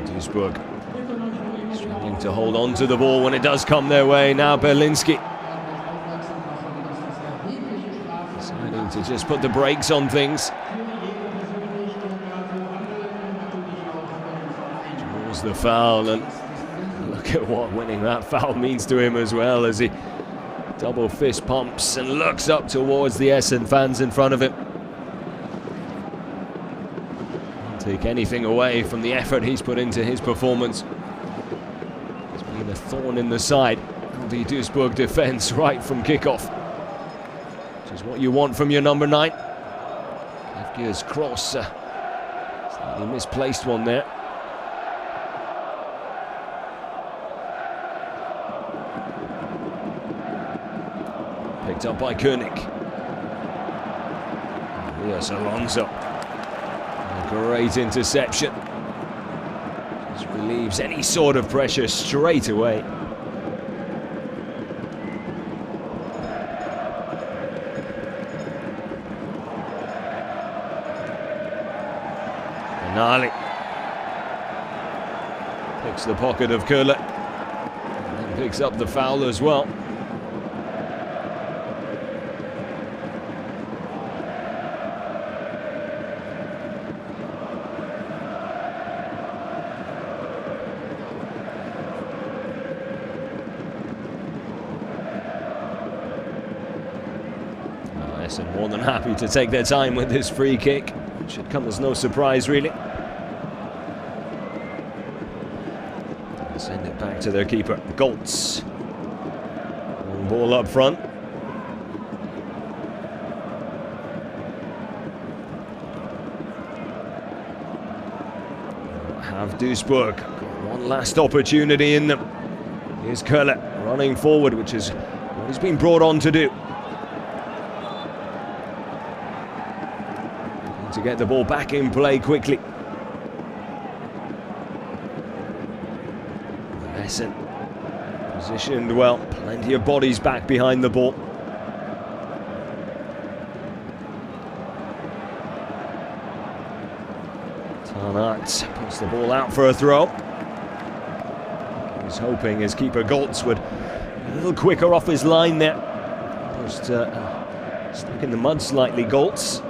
Duisburg struggling to hold on to the ball when it does come their way. Now Berlinski deciding to just put the brakes on things. Draws the foul, and look at what winning that foul means to him as well, as he double fist pumps and looks up towards the Essen fans in front of him. Take anything away from the effort he's put into his performance. It's been a thorn in the side of the Duisburg defence right from kickoff, which is what you want from your number 9. Evge's cross, slightly misplaced one there. Picked up by Koenig. Yes, Alonso. Great interception. Just relieves any sort of pressure straight away. And Ali picks the pocket of Köhler and then picks up the foul as well. Essen more than happy to take their time with this free kick. It should come as no surprise, really. Send it back to their keeper, Goltz. Long ball up front. Have Duisburg one last opportunity in them. Here's Köhler running forward, which is what he's been brought on to do. To get the ball back in play quickly. Essen positioned well, plenty of bodies back behind the ball. Tarnaert puts the ball out for a throw. He was hoping his keeper Goltz would be a little quicker off his line there. Just stuck in the mud slightly, Goltz.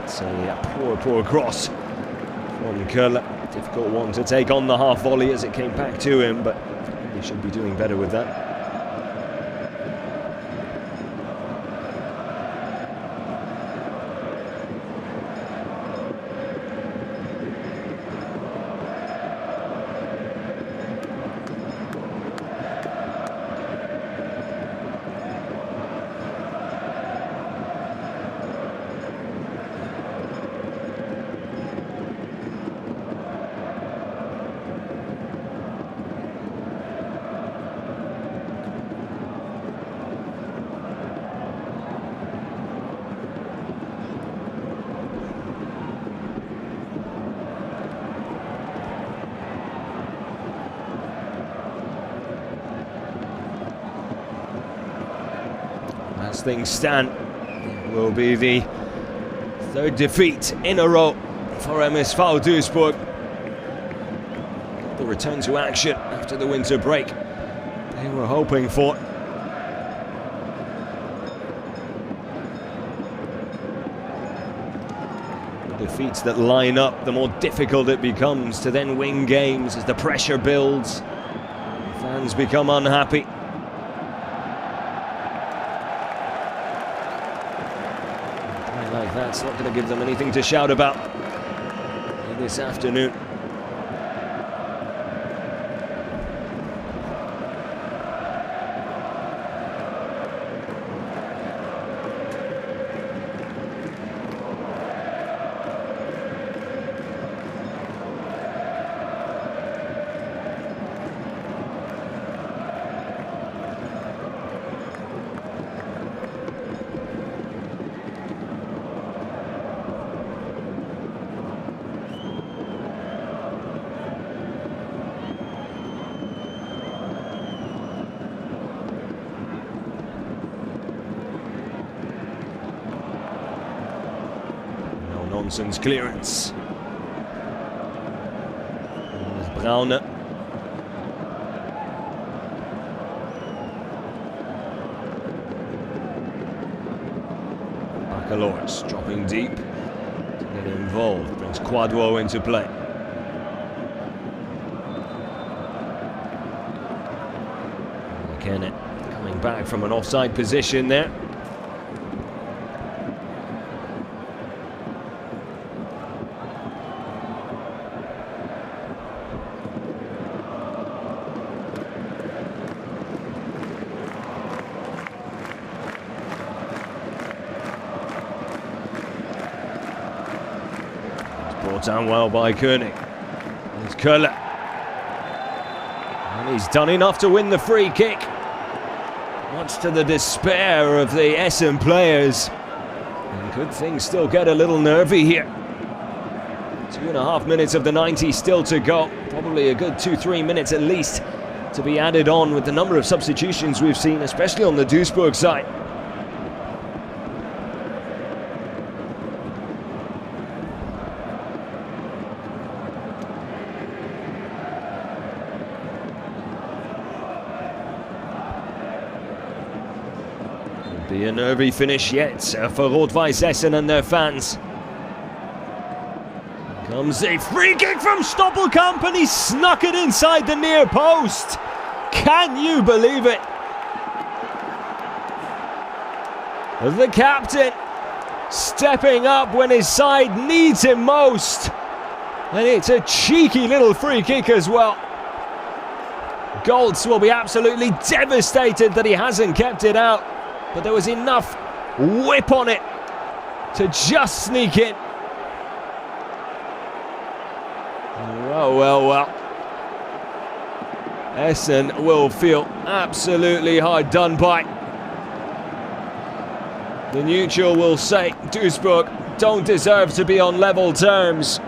That's a poor cross from Köhler. Difficult one to take on the half volley as it came back to him, but he should be doing better with that. As things stand, it will be the third defeat in a row for MSV Duisburg. The return to action after the winter break they were hoping for. defeats that line up, the more difficult it becomes to then win games as the pressure builds. Fans become unhappy. Like that's not going to give them anything to shout about this afternoon. Nonsense clearance. Braune. Bacalors dropping deep to get involved, brings Quadwo into play. Kennett coming back from an offside position there. Brought down well by Koenig. There's Köhler. And he's done enough to win the free kick. Much to the despair of the Essen players. And could things still get a little nervy here? 2.5 minutes of the 90 still to go. Probably a good 2-3 minutes at least to be added on with the number of substitutions we've seen, especially on the Duisburg side. Be a nervy finish yet for Rot-Weiss Essen and their fans. Comes a free kick from Stoppelkamp and he snuck it inside the near post. Can you believe it? The captain stepping up when his side needs him most. And it's a cheeky little free kick as well. Goltz will be absolutely devastated that he hasn't kept it out. But there was enough whip on it to just sneak in. Well. Essen will feel absolutely hard done by. The neutral will say Duisburg don't deserve to be on level terms.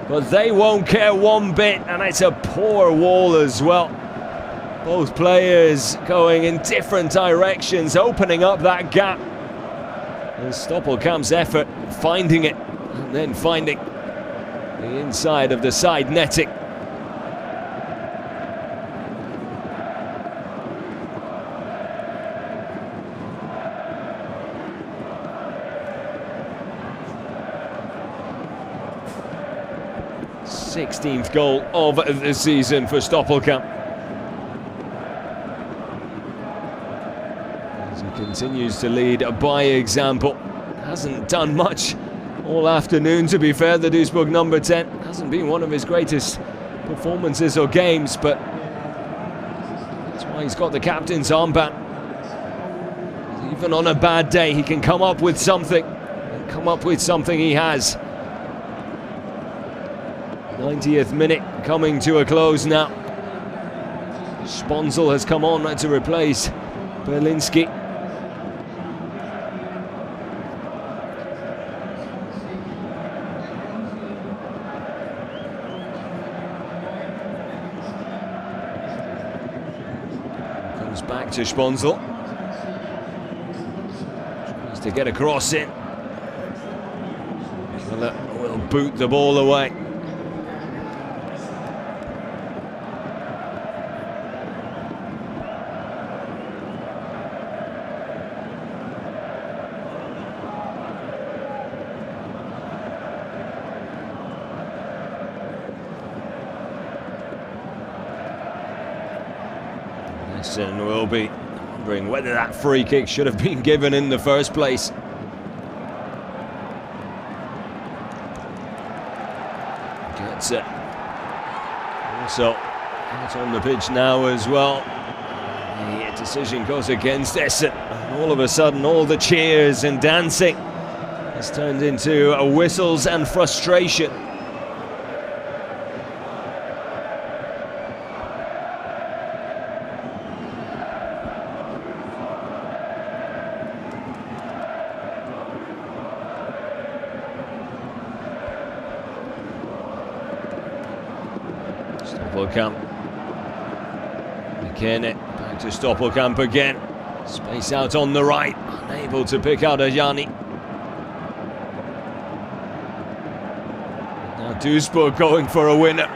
But they won't care one bit, and it's a poor wall as well. Both players going in different directions, opening up that gap. And Stoppelkamp's effort, finding it, and then finding the inside of the side netting. Sixteenth goal of the season for Stoppelkamp. Continues to lead by example. Hasn't done much all afternoon, to be fair. The Duisburg number 10 hasn't been one of his greatest performances or games, but that's why he's got the captain's armband. Even on a bad day, he can come up with something. And come up with something he has. 90th minute coming to a close now. Sponsel has come on to replace Berlinski. Back to Sponsel. Tries to get a cross in. Köhler will boot the ball away. Essen will be wondering whether that free kick should have been given in the first place. Gets it. Also out on the pitch now as well. The decision goes against Essen. And all of a sudden, all the cheers and dancing has turned into whistles and frustration. Stoppelkamp. McKenna back to Stoppelkamp again. Space out on the right. Unable to pick out Ajani. Now Duisburg going for a winner.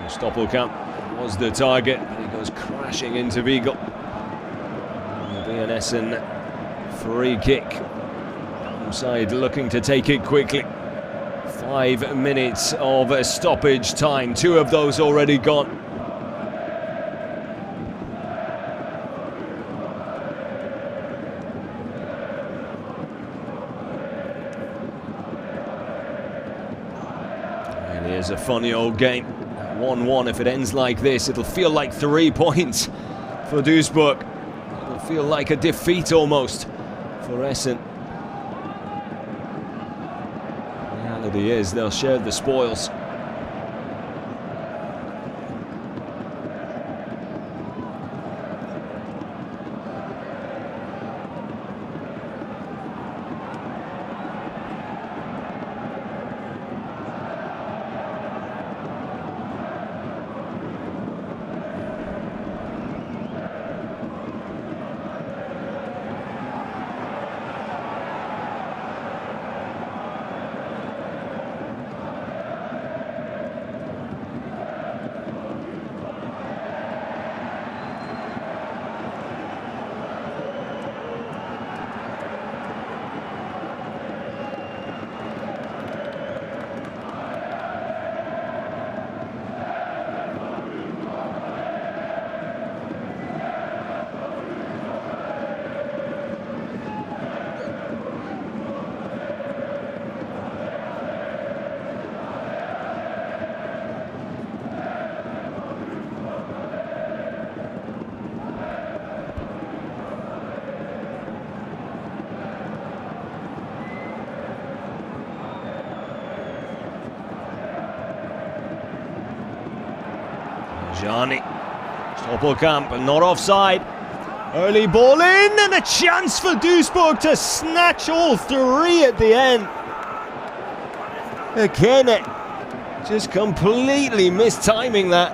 Stoppelkamp was the target, but he goes crashing into Wiegel. It'll be an Essen free kick. Side looking to take it quickly. 5 minutes of stoppage time, 2 of those already gone. It is a funny old game. 1-1. If it ends like this, it'll feel like 3 points for Duisburg. It'll feel like a defeat almost for Essen. Reality is they'll share the spoils. Ajani. Stoppelkamp not offside. Early ball in and a chance for Duisburg to snatch all 3 at the end. Again, just completely mistiming that.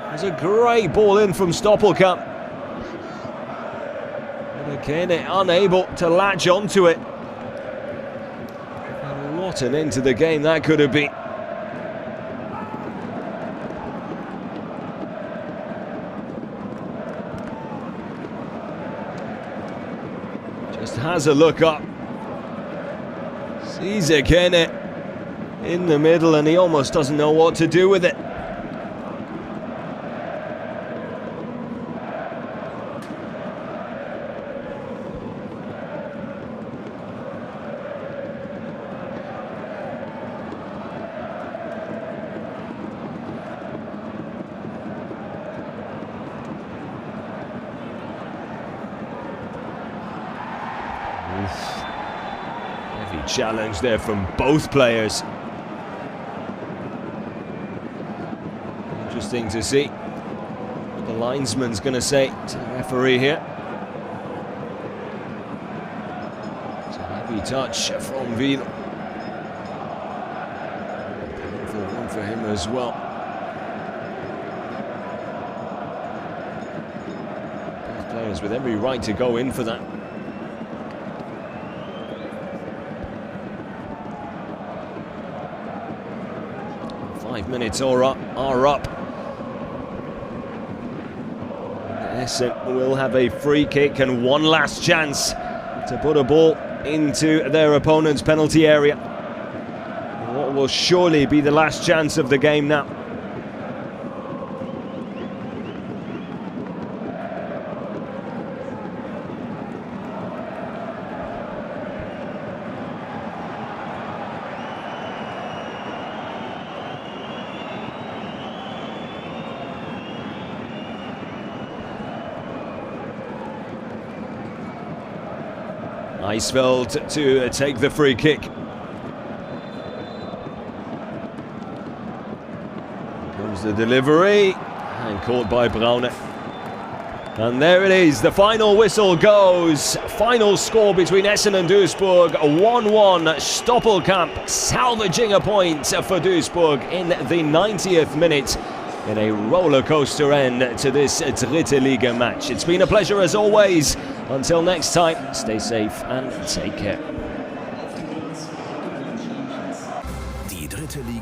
It was a great ball in from Stoppelkamp. But again, unable to latch onto it. And what an end to the game that could have been. Just has a look up. Sees again in the middle and he almost doesn't know what to do with it. Heavy challenge there from both players. Interesting to see what the linesman's going to say to the referee here. It's a heavy touch from Wiegel. Painful one for him as well. Both players with every right to go in for that. 5 minutes are up. Essen will have a free kick and one last chance to put a ball into their opponent's penalty area. What will surely be the last chance of the game now. Eisfeld to take the free kick. Comes the delivery, and caught by Braune. And there it is, the final whistle goes. Final score between Essen and Duisburg, 1-1. Stoppelkamp salvaging a point for Duisburg in the 90th minute. In a roller coaster end to this Dritte Liga match. It's been a pleasure as always. Until next time, stay safe and take care. Die Dritte Liga.